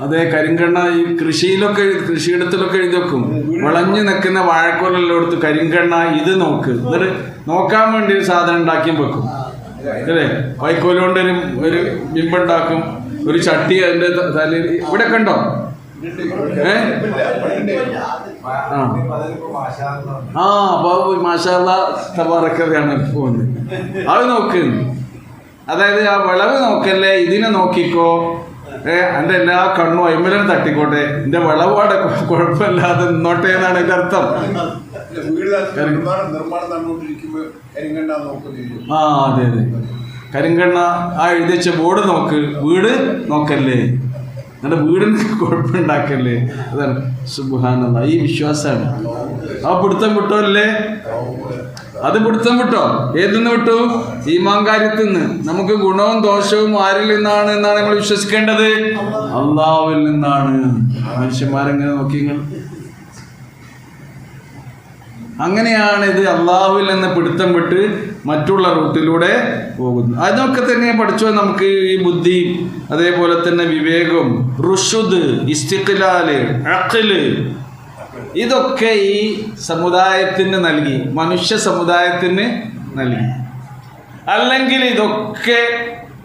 അതെ, കരിങ്കണ്ണ. ഈ കൃഷിയിലൊക്കെ, കൃഷിയിടത്തിലൊക്കെ എഴുതി വെക്കും, വിളഞ്ഞു നിൽക്കുന്ന വാഴക്കോലെല്ലാം എടുത്ത് കരിങ്കണ്ണ ഇത് നോക്ക്. എന്നിട്ട് നോക്കാൻ വേണ്ടി ഒരു സാധനം ഉണ്ടാക്കി വെക്കും അല്ലേ? വൈക്കോല് കൊണ്ട് ഒരു ബിംബുണ്ടാക്കും, ഒരു ചട്ടി അതിന്റെ തലയിൽ. ഇവിടെ കണ്ടോ? അപ്പൊ മാഷാ അല്ലാഹ് തബാറക്കയാണ് പോകുന്നത്. അത് നോക്ക്. അതായത് ആ വിളവ് നോക്കല്ലേ, ഇതിനെ നോക്കിക്കോ. എൻ്റെ എല്ലാ കണ്ണും അയ്മലും തട്ടിക്കോട്ടെ, എൻ്റെ വിളവാടെ കുഴപ്പമില്ലാതെ നിന്നോട്ടെ എന്നാണ് എൻ്റെ അർത്ഥം. ആ അതെ അതെ, കരിങ്കണ്ണ. ആ എഴുതി വെച്ച ബോർഡ് നോക്ക്, വീട് നോക്കല്ലേ, എന്നിട്ട് വീടിന് കുഴപ്പമുണ്ടാക്കല്ലേ. അതാണ് സുബ്ഹാനല്ലാഹ്. ഈ വിശ്വാസമാണ്. ആ പിടുത്തം വിട്ടോല്ലേ? അത് പിടുത്തം വിട്ടോ? ഏതിന്ന് വിട്ടു? ഈമാൻ കാര്യത്തിൽ നിന്ന്. നമുക്ക് ഗുണവും ദോഷവും ആരിൽ നിന്നാണ് എന്നാണ് നമ്മൾ വിശ്വസിക്കേണ്ടത്? അള്ളാഹുവിൽ നിന്നാണ്. മനുഷ്യന്മാരെങ്ങനെ നോക്കി? അങ്ങനെയാണ് ഇത് അള്ളാഹുവിൽ നിന്ന് പിടുത്തം വിട്ട് മറ്റുള്ള റൂട്ടിലൂടെ പോകുന്നു. അതൊക്കെ തന്നെ പഠിച്ചോ. നമുക്ക് ഈ ബുദ്ധി, അതേപോലെ തന്നെ വിവേകം, റുഷുദ്, ഇസ്തിഖ്ലാല്, അഖ്ല്, ഇതൊക്കെ ഈ സമുദായത്തിന് നൽകി, മനുഷ്യ സമുദായത്തിന് നൽകി. അല്ലെങ്കിൽ ഇതൊക്കെ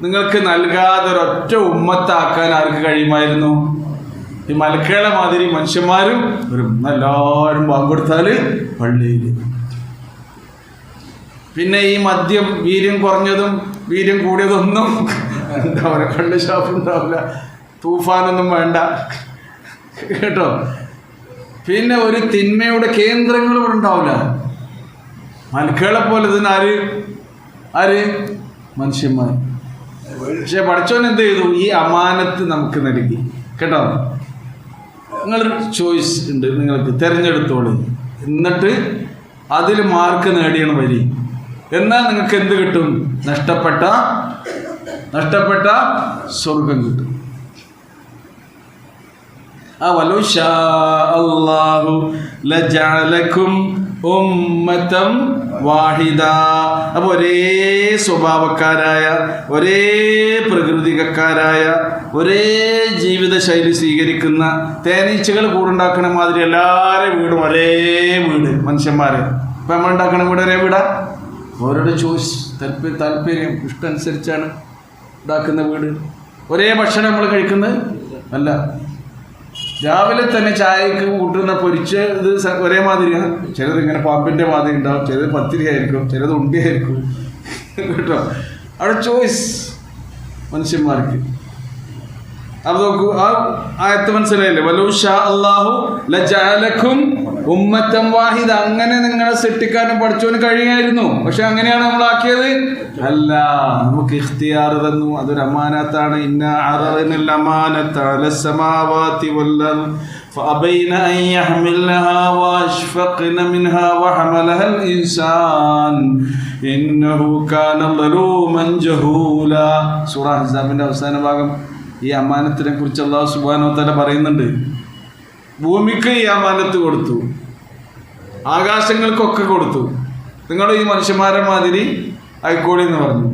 നിങ്ങൾക്ക് നൽകാതെ ഒരൊറ്റ ഉമ്മത്താക്കാൻ ആർക്ക് കഴിയുമായിരുന്നു? ഈ മലക്കേള മാതിരി മനുഷ്യന്മാരും ഒരു എല്ലാവരും പങ്കെടുത്താൽ പള്ളിയിൽ. പിന്നെ ഈ മദ്യം, വീര്യം കുറഞ്ഞതും വീര്യം കൂടിയതൊന്നും ഉണ്ടാവില്ല, കള്ള് ഷാപ്പ് ഉണ്ടാവില്ല, തൂഫാനൊന്നും വേണ്ട കേട്ടോ. പിന്നെ ഒരു തിന്മയുടെ കേന്ദ്രങ്ങളും ഇവിടെ ഉണ്ടാവില്ല. മലക്കേളെ പോലെ ഇതിന് ആര് മനുഷ്യന്മാർ. പക്ഷെ പഠിച്ചോൻ എന്ത് ചെയ്തു? ഈ അമാനത്ത് നമുക്ക് നൽകി കേട്ടോ. നിങ്ങളൊരു ചോയ്സ് ഉണ്ട്, നിങ്ങൾക്ക് തിരഞ്ഞെടുത്തോളൂ. എന്നിട്ട് അതിൽ മാർക്ക് നേടിയാണ് വരി. എന്നാൽ നിങ്ങൾക്ക് എന്ത് കിട്ടും? നഷ്ടപ്പെട്ട സ്വർഗം കിട്ടും. വലൗ ശാ അല്ലാഹു ലജഅലകും ഉമ്മതൻ വാഹിദ. അപ്പോൾ ഒരേ സ്വഭാവക്കാരായ, ഒരേ പ്രകൃതിക്കാരായ, ഒരേ ജീവിതശൈലി സ്വീകരിക്കുന്ന തേനീച്ചകൾ കൂടുണ്ടാക്കണ മാതിരി എല്ലാവരും വീടും ഒരേ വീട്. മനുഷ്യന്മാരെ ഇപ്പം നമ്മൾ ഉണ്ടാക്കണ വീട് ഒരേ വീടാ. ഓരോരുടെ ചോയ്സ്, താല്പര്യം, ഇഷ്ടം അനുസരിച്ചാണ് ഉണ്ടാക്കുന്ന വീട്. ഒരേ ഭക്ഷണം നമ്മൾ കഴിക്കുന്നത് അല്ല. രാവിലെ തന്നെ ചായക്ക് കൂട്ടുന്ന പൊരിച്ച ഇത് ഒരേ മാതിരിയാണ്. ചിലത് ഇങ്ങനെ പാമ്പിൻ്റെ മാതിരി ഉണ്ടാവും, ചിലത് പത്തിരി ആയിരിക്കും, ചിലത് ഉണ്ടിയായിരിക്കും. കേട്ടോ, അവിടെ ചോയ്സ് മനുഷ്യന്മാർക്ക്. അത് നോക്കൂ, ആ ആയത്ത് മനസ്സിലായില്ലേ? വലൗ ശാ അല്ലാഹു ലജഅലകും ഉമ്മത്തൻ വാഹിദ. അങ്ങനെ നിങ്ങളെ സൃഷ്ടിക്കാനും പഠിച്ചവന് കഴിയായിരുന്നു. പക്ഷെ അങ്ങനെയാണ് നമ്മളാക്കിയത് അല്ല. നമുക്ക് ഇഖ്തിയാർ തന്നു. അതൊരു അമാനത്താണ്. ഇന്ന അറഅനൽ അമാനത അലസ്സമാവാതി വല്ലർദ് ഫഅബൈന അൻ യഹ്മിലഹാ വഅശ്ഫഖന മിൻഹാ വഹമലഹൽ ഇൻസാൻ ഇന്നഹു കാന ളലൂമൻ ജഹൂല. സൂറ അഹ്സാബിന്റെ അവസാന ഭാഗം ഈ അമാനത്തിനെ കുറിച്ച് അല്ലാഹു സുബ്ഹാനഹു വ തആല പറയുന്നുണ്ട്. ഭൂമിക്ക് ഈ അമാനത്ത് കൊടുത്തു, ആകാശങ്ങൾക്കൊക്കെ കൊടുത്തു. നിങ്ങൾ ഈ മനുഷ്യന്മാരെ മാതിരി ആയിക്കോളി എന്ന് പറഞ്ഞു.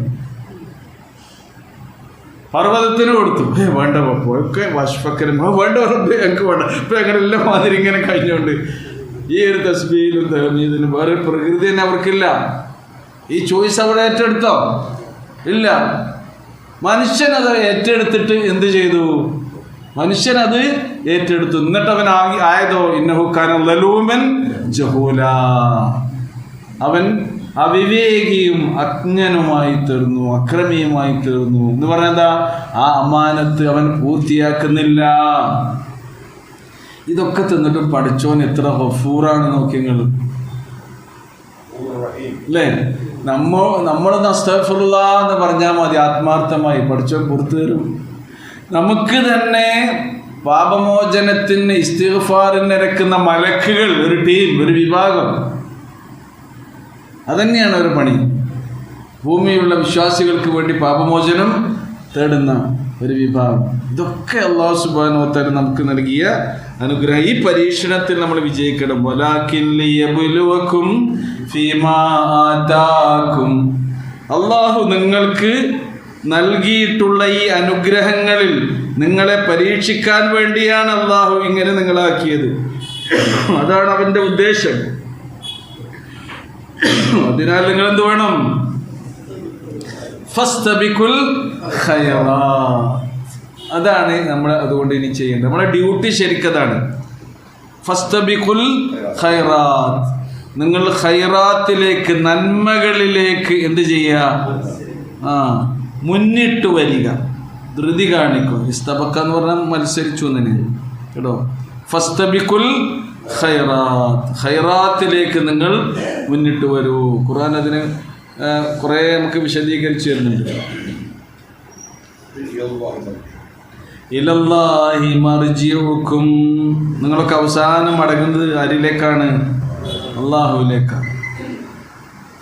പർവ്വതത്തിന് കൊടുത്തു, വേണ്ട ഒക്കെ വഷ്ഫക്കരൻ വേണ്ട ഞങ്ങൾക്ക് വേണ്ട. ഇപ്പം അങ്ങനെ എല്ലാ മാതിരി ഇങ്ങനെ കഴിഞ്ഞുകൊണ്ട് ഈ ഒരു തസ്ബീഹിലും തഹ്മീദിലും വേറെ പ്രകൃതി തന്നെ അവർക്കില്ല. ഈ ചോയ്സ് അവിടെ ഏറ്റെടുത്തോ? ഇല്ല. മനുഷ്യനത് ഏറ്റെടുത്തിട്ട് എന്ത് ചെയ്തു? മനുഷ്യനത് ഏറ്റെടുത്തു. എന്നിട്ട് അവൻ ആയതോ ഇന്നഹു കാന ളലൂമൻ ജഹൂല. അവൻ അവിവേകിയും അജ്ഞനുമായി തീർന്നു, അക്രമിയുമായി തീർന്നു എന്ന് പറഞ്ഞാ ആ അമാനത്ത് അവൻ പൂർത്തിയാക്കുന്നില്ല. ഇതൊക്കെ തിന്നിട്ടും പഠിച്ചോൻ എത്ര ഗഫൂറാണ് നോക്കിയങ്ങൾ അല്ലേ? നമ്മളൊന്ന് അസ്തഗ്ഫിറുല്ലാഹ് എന്ന് പറഞ്ഞാൽ മതി, ആത്മാർത്ഥമായി പഠിച്ചോൻ പുറത്തു തരും. നമുക്ക് തന്നെ പാപമോചനത്തിന് ഇസ്തിഗ്ഫാറിന് ഇറക്കുന്ന മലക്കുകൾ, ഒരു ടീം, ഒരു വിഭാഗം, അതന്നെയാണ് ഒരു പണി. ഭൂമിയിലുള്ള വിശ്വാസികൾക്ക് വേണ്ടി പാപമോചനം തേടുന്ന ഒരു വിഭാഗം. ഇതൊക്കെ അല്ലാഹു സുബ്ഹാനഹു വ തആല നമുക്ക് നൽകിയ അനുഗ്രഹം. ഈ പരീക്ഷണത്തിൽ നമ്മൾ വിജയിക്കണം. വലാകിൻ ലിയബ്ലുവകും ഫീമാ ആതാകും. അല്ലാഹു നിങ്ങൾക്ക് നൽകിയിട്ടുള്ള ഈ അനുഗ്രഹങ്ങളിൽ നിങ്ങളെ പരീക്ഷിക്കാൻ വേണ്ടിയാണ് അല്ലാഹു ഇങ്ങനെ നിങ്ങളാക്കിയത്. അതാണ് അവൻ്റെ ഉദ്ദേശം. അതിനാൽ നിങ്ങൾ എന്ത് വേണം? ഫസ്തബിഖുൽ ഖൈറാത്ത്. അതാണ് നമ്മൾ അതുകൊണ്ട് ഇനി ചെയ്യേണ്ടത്. നമ്മുടെ ഡ്യൂട്ടി ശരിക്കതാണ്. ഫസ്തബിഖുൽ ഖൈറാത്ത്. നിങ്ങൾ ഖൈറാത്തിലേക്ക്, നന്മകളിലേക്ക് എന്ത് ചെയ്യുക? മുന്നിട്ട് വരിക, ധൃതി കാണിക്കും. ഇസ്തബക്ക എന്ന് പറഞ്ഞാൽ മത്സരിച്ചു എന്നതിന് കേട്ടോ. ഫസ്തബിഖുൽ ഖൈറാത്ത്. ഖൈറാത്തിലേക്ക് നിങ്ങൾ മുന്നിട്ട് വരൂ. ഖുർആൻ അതിന് കുറേ നമുക്ക് വിശദീകരിച്ചു തരുന്നുണ്ട്. ഇലല്ലാഹി മർജിഉക്കും. നിങ്ങളൊക്കെ അവസാനം മടങ്ങുന്നത് ആരിലേക്കാണ്? അല്ലാഹുവിലേക്കാണ്.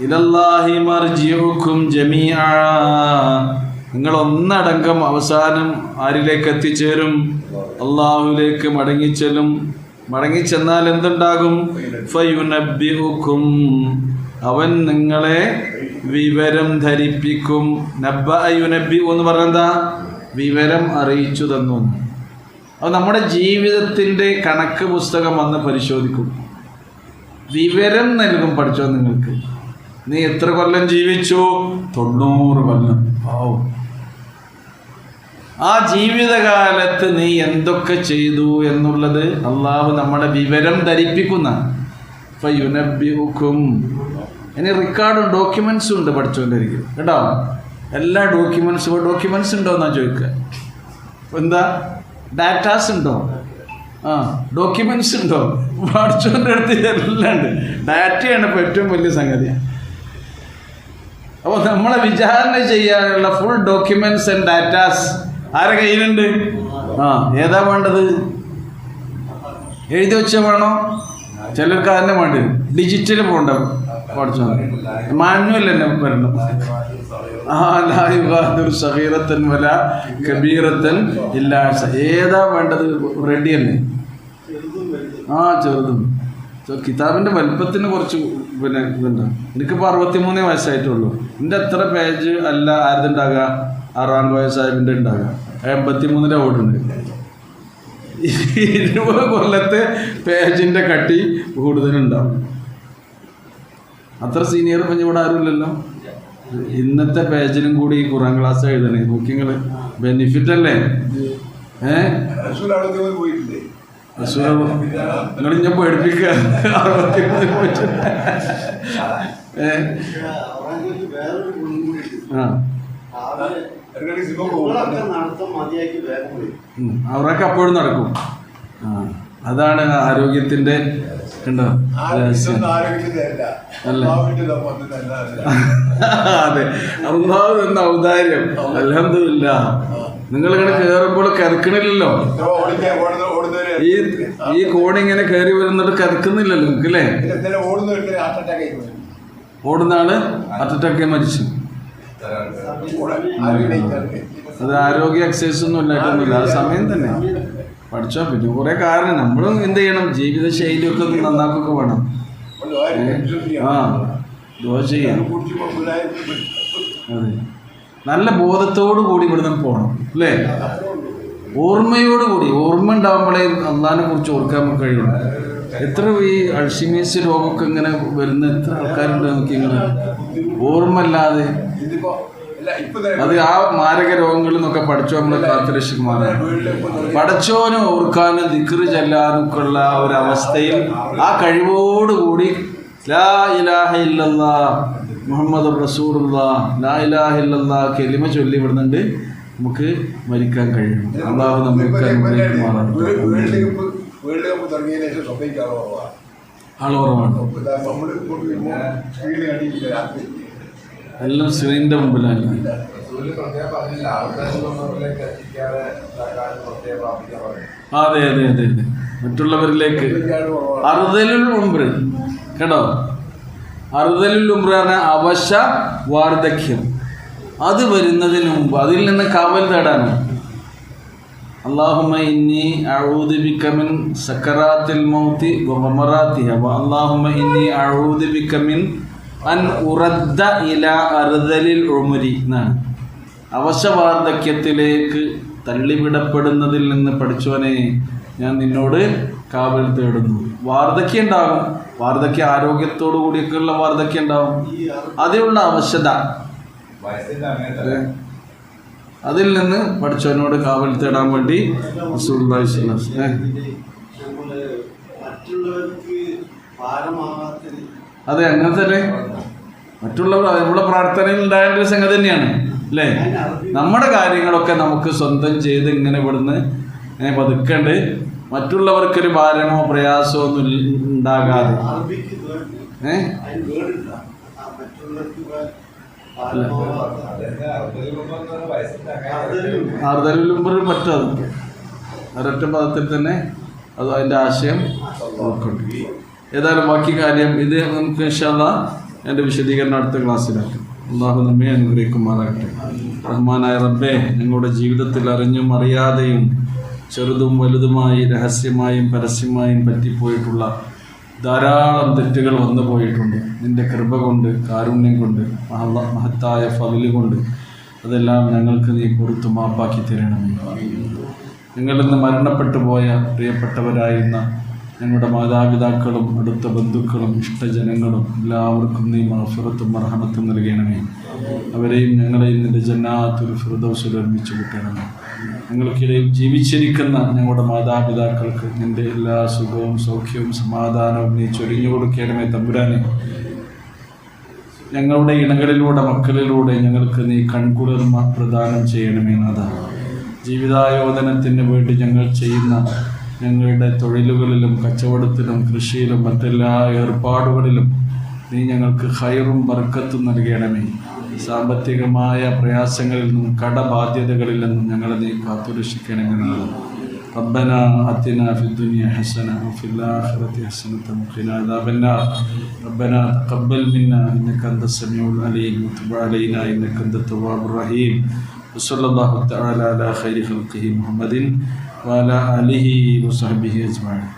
ഇലല്ലാഹി മർജിഉക്കും ജമീഅ. നിങ്ങൾ ഒന്നടങ്കം അവസാനം ആരിലേക്ക് എത്തിച്ചേരും? അല്ലാഹുവിലേക്ക് മടങ്ങിച്ചെല്ലും. മടങ്ങിച്ചെന്നാൽ എന്തുണ്ടാകും? ഫയുനബ്ബിഉക്കും. അവൻ നിങ്ങളെ വിവരം ധരിപ്പിക്കും. നബ്ബഅ യുനബ്ബിഉ എന്ന് പറഞ്ഞാ വിവരം അറിയിച്ചു തന്നു. അത് നമ്മുടെ ജീവിതത്തിൻ്റെ കണക്ക് പുസ്തകം വന്ന് പരിശോധിക്കും. വിവരം നൽകും പഠിച്ചോ നിങ്ങൾക്ക്. നീ എത്ര കൊല്ലം ജീവിച്ചു? 90 കൊല്ലം. ആ ജീവിതകാലത്ത് നീ എന്തൊക്കെ ചെയ്തു എന്നുള്ളത് അള്ളാഹു നമ്മുടെ വിവരം ധരിപ്പിക്കുന്ന. ഫയുനബ്ബിഉക്കും. ഇനി റെക്കോർഡും ഡോക്യുമെന്റ്സും ഉണ്ട് പഠിച്ചോൻ്റെ അരികിൽ കേട്ടോ. എല്ലാ ഡോക്യുമെന്റ്സ് ഉണ്ടോ എന്നാ ചോദിക്കുക. എന്താ ഡാറ്റാസ് ഉണ്ടോ? ഡോക്യുമെന്റ്സ് ഉണ്ടോ? പഠിച്ചോൻ്റെ അടുത്ത് എല്ലാം ഉണ്ട്. ഡാറ്റയാണ് ഇപ്പോൾ ഏറ്റവും വലിയ സംഗതി. അപ്പോൾ നമ്മളെ വിചാരണ ചെയ്യാനുള്ള ഫുൾ ഡോക്യുമെന്റ്സ് ആൻഡ് ഡാറ്റാസ് ആരെ കയ്യിലുണ്ട്? ഏതാ വേണ്ടത്? എഴുതി വെച്ച വേണോ? ചിലർക്ക് അതിനെ വേണ്ടി വരും. ഡിജിറ്റൽ പോകണ്ട പഠിച്ചോ, മാനുവൽ തന്നെ വരണം. സഗീറത്തൻ വല കബീറത്തൻ ഇല്ല. ഏതാ വേണ്ടത്? റെഡി തന്നെ. ചെറുതും. കിതാബിൻ്റെ വലിപ്പത്തിന് കുറച്ച് പിന്നെ ഇതുണ്ട്. എനിക്കിപ്പോൾ 63 വയസ്സായിട്ടുള്ളൂ. എൻ്റെ എത്ര പേജ് അല്ല ആരുതുണ്ടാകുക? 6 വയസ്സായതിൻ്റെ ഉണ്ടാകുക. 83 ഓടുണ്ട്. 20 കൊല്ലത്തെ പേജിൻ്റെ കട്ടി കൂടുതലുണ്ടാവും. അത്ര സീനിയർ പിന്നെ ഇവിടെ ആരുമില്ലല്ലോ. ഇന്നത്തെ പേജിനും കൂടി ഈ ഖുർആൻ ക്ലാസ് എഴുതണേ. നോക്കി നിങ്ങൾ, ബെനിഫിറ്റ് അല്ലേ? നിങ്ങൾ ഞാൻ പേടിപ്പിക്കുക. 63 പോയിട്ട് അവരൊക്കെ അപ്പോഴും നടക്കും. അതാണ് ആരോഗ്യത്തിന്റെ ഉണ്ടോ അല്ലേ? അതെ, അല്ലാഹു തന്ന ഔദാര്യം. അൽഹംദുലില്ലാഹ്. നിങ്ങളിങ്ങനെ കയറുമ്പോൾ കിടക്കണില്ലല്ലോ. ഈ കോണിങ്ങനെ കയറി വരുന്നിട്ട് കിടക്കുന്നില്ലല്ലോ നിങ്ങൾക്ക് അല്ലേ? ഓടുന്ന ആള് ഹാർട്ട് അറ്റാക്ക് മരിച്ചു. അത് ആരോഗ്യ എക്സസൈസ് ഒന്നും ഇല്ലായിട്ടൊന്നുമില്ല. ആ സമയം തന്നെ പഠിച്ചോ. പിന്നെ കുറെ കാരണം നമ്മളും എന്ത് ചെയ്യണം? ജീവിതശൈലിയൊക്കെ നന്നാക്കൊക്കെ വേണം. ദുആ ചെയ്യാം. അതെ, നല്ല ബോധത്തോടു കൂടി ഇവിടുന്ന് പോകണം അല്ലേ? ഓർമ്മയോടുകൂടി. ഓർമ്മ ഉണ്ടാകുമ്പോഴേ അള്ളാഹിനെ കുറിച്ച് ഓർക്കാൻ നമുക്ക് കഴിയുള്ളൂ. എത്ര ഈ അൾഷിമേഴ്സ് രോഗമൊക്കെ ഇങ്ങനെ വരുന്ന എത്ര ആൾക്കാരുണ്ട് നോക്കി നിങ്ങൾ. ഓർമ്മ അല്ലാതെ അത് ആ മാരക രോഗങ്ങളിൽ നിന്നൊക്കെ പഠിച്ചോ നമ്മളെ കാത്തുരക്ഷിക്കുമാറാണ്. പഠിച്ചോനെ ഓർക്കാനും ദിക്റ് ചെല്ലാനൊക്കെയുള്ള ഒരവസ്ഥയിൽ ആ കഴിവോടുകൂടി ലാ ഇലാഹ ഇല്ലല്ലാഹ് മുഹമ്മദ് റസൂലുള്ളാഹ്, ലാ ഇലാഹ ഇല്ലല്ലാഹ് കലിമ ചൊല്ലി വിടുന്നുണ്ട് നമുക്ക് മരിക്കാൻ കഴിയണം. അല്ലാഹു നമുക്ക് അനുഗ്രഹിക്കുമാറാണ്. ആളോറവാണ്. എല്ലാം സ്ക്രീനിന്റെ മുമ്പിലാണ്. അതെ അതെ അതെ അതെ, മറ്റുള്ളവരിലേക്ക് അറുതലുൽ ഉംറ കേട്ടോ. അറുതലുൽ ഉംറ പറഞ്ഞാൽ അവശ വാർദ്ധക്യം. അത് വരുന്നതിന് മുമ്പ് അതിൽ നിന്ന് കാവൽ തേടാനാണ്. അല്ലാഹുമ്മ ഇന്നി അഊദു ബിക മിൻ സക്കറാത്തിൽ മൗതി വ ഗമറാതിഹ വ അല്ലാഹുമ്മ ഇന്നി അഊദു ബിക മിൻ അൻ ഉറദ്ദ ഇലാ അർദലിൽ ഉംരി എന്നാണ്. അവശവാർദ്ധക്യത്തിലേക്ക് തള്ളിവിടപ്പെടുന്നതിൽ നിന്ന് പഠിച്ചോനെ ഞാൻ നിന്നോട് കാവൽ തേടുന്നു. വാർദ്ധക്യം ഉണ്ടാകും. വാർദ്ധക്യം ആരോഗ്യത്തോടു കൂടിയൊക്കെയുള്ള വാർദ്ധക്യം ഉണ്ടാവും. അതിലുള്ള അവശത, അതിൽ നിന്ന് പഠിച്ചവനോട് കാവൽ തേടാൻ വേണ്ടി റസൂലുള്ളാഹി സ്വല്ലല്ലാഹു അലൈഹി വസല്ലം. അതെ, അങ്ങനത്തെ അല്ലേ മറ്റുള്ളവർ നമ്മളെ പ്രാർത്ഥനയിൽ ഉണ്ടായ ഒരു സംഗതി തന്നെയാണ് അല്ലേ? നമ്മുടെ കാര്യങ്ങളൊക്കെ നമുക്ക് സ്വന്തം ചെയ്ത് ഇങ്ങനെ ഇവിടുന്ന് പതുക്കണ്ട് മറ്റുള്ളവർക്കൊരു ഭാരമോ പ്രയാസമോ ഒന്നും ഉണ്ടാകാതെ. ആർദലുമ്പ് പറ്റത് ഒരൊറ്റ പദത്തിൽ തന്നെ അത് അതിൻ്റെ ആശയം ഉൾക്കൊണ്ട്. ഏതായാലും ബാക്കി കാര്യം ഇത് നമുക്ക് ഇൻഷാ അല്ലാഹ് എൻ്റെ വിശദീകരണം അടുത്ത ക്ലാസ്സിലാക്കും. അല്ലാഹു നമ്മെ അനുഗ്രഹിക്കുമാറാകട്ടെ. റഹ്മാനായ റബ്ബേ, ഞങ്ങളുടെ ജീവിതത്തിൽ അറിഞ്ഞും അറിയാതെയും ചെറുതും വലുതുമായി രഹസ്യമായും പരസ്യമായും പറ്റിപ്പോയിട്ടുള്ള ധാരാളം തെറ്റുകൾ വന്നു പോയിട്ടുണ്ട്. നിൻ്റെ കൃപ കൊണ്ട്, കാരുണ്യം കൊണ്ട്, മഹത്തായ ഫളില് കൊണ്ട് അതെല്ലാം ഞങ്ങൾക്ക് നീ പുറത്തു മാപ്പാക്കി തരണമേ. ഞങ്ങളിൽ നിന്ന് മരണപ്പെട്ടു പോയ പ്രിയപ്പെട്ടവരായിരുന്ന ഞങ്ങളുടെ മാതാപിതാക്കളും അടുത്ത ബന്ധുക്കളും ഇഷ്ടജനങ്ങളും എല്ലാവർക്കും നീ മഗ്ഫിറത്തും മർഹമത്തും നൽകണമേ. അവരെയും ഞങ്ങളെയും നിന്റെ ജന്നാത്തുൽ ഫിർദൗസിൽ ഒരുമിച്ച് കിട്ടണമേ. ഞങ്ങൾക്കിടയിൽ ജീവിച്ചിരിക്കുന്ന ഞങ്ങളുടെ മാതാപിതാക്കൾക്ക് നിന്റെ എല്ലാ സുഖവും സൗഖ്യവും സമാധാനവും നീ ചൊരിഞ്ഞു കൊടുക്കണമേ തമ്പുരാനെ. ഞങ്ങളുടെ ഇണകളിലൂടെ മക്കളിലൂടെ ഞങ്ങൾക്ക് നീ കൺകുളിർമ പ്രദാനം ചെയ്യണമേ നാഥ. ജീവിതായോധനത്തിന് വേണ്ടി ഞങ്ങൾ ചെയ്യുന്ന ഞങ്ങളുടെ തൊഴിലുകളിലും കച്ചവടത്തിലും കൃഷിയിലും മറ്റെല്ലാ ഏർപ്പാടുകളിലും നീ ഞങ്ങൾക്ക് ഖൈറും ബർക്കത്തും നൽകണമേ. സാമ്പത്തികമായ പ്രയാസങ്ങളിൽ നിന്നും കടബാധ്യതകളിൽ നിന്നും ഞങ്ങളെ നീ കാത്തുരക്ഷിക്കണമെന്നാണ്. ربنا آتنا في الدنيا حسنة وفي الآخرة حسنة وقنا عذاب النار ربنا تقبل منا إنك أنت السميع العليم وتب علينا إنك أنت التواب الرحيم وصلى الله تعالى على خير خلقه محمد وعلى آله وصحبه أجمعين.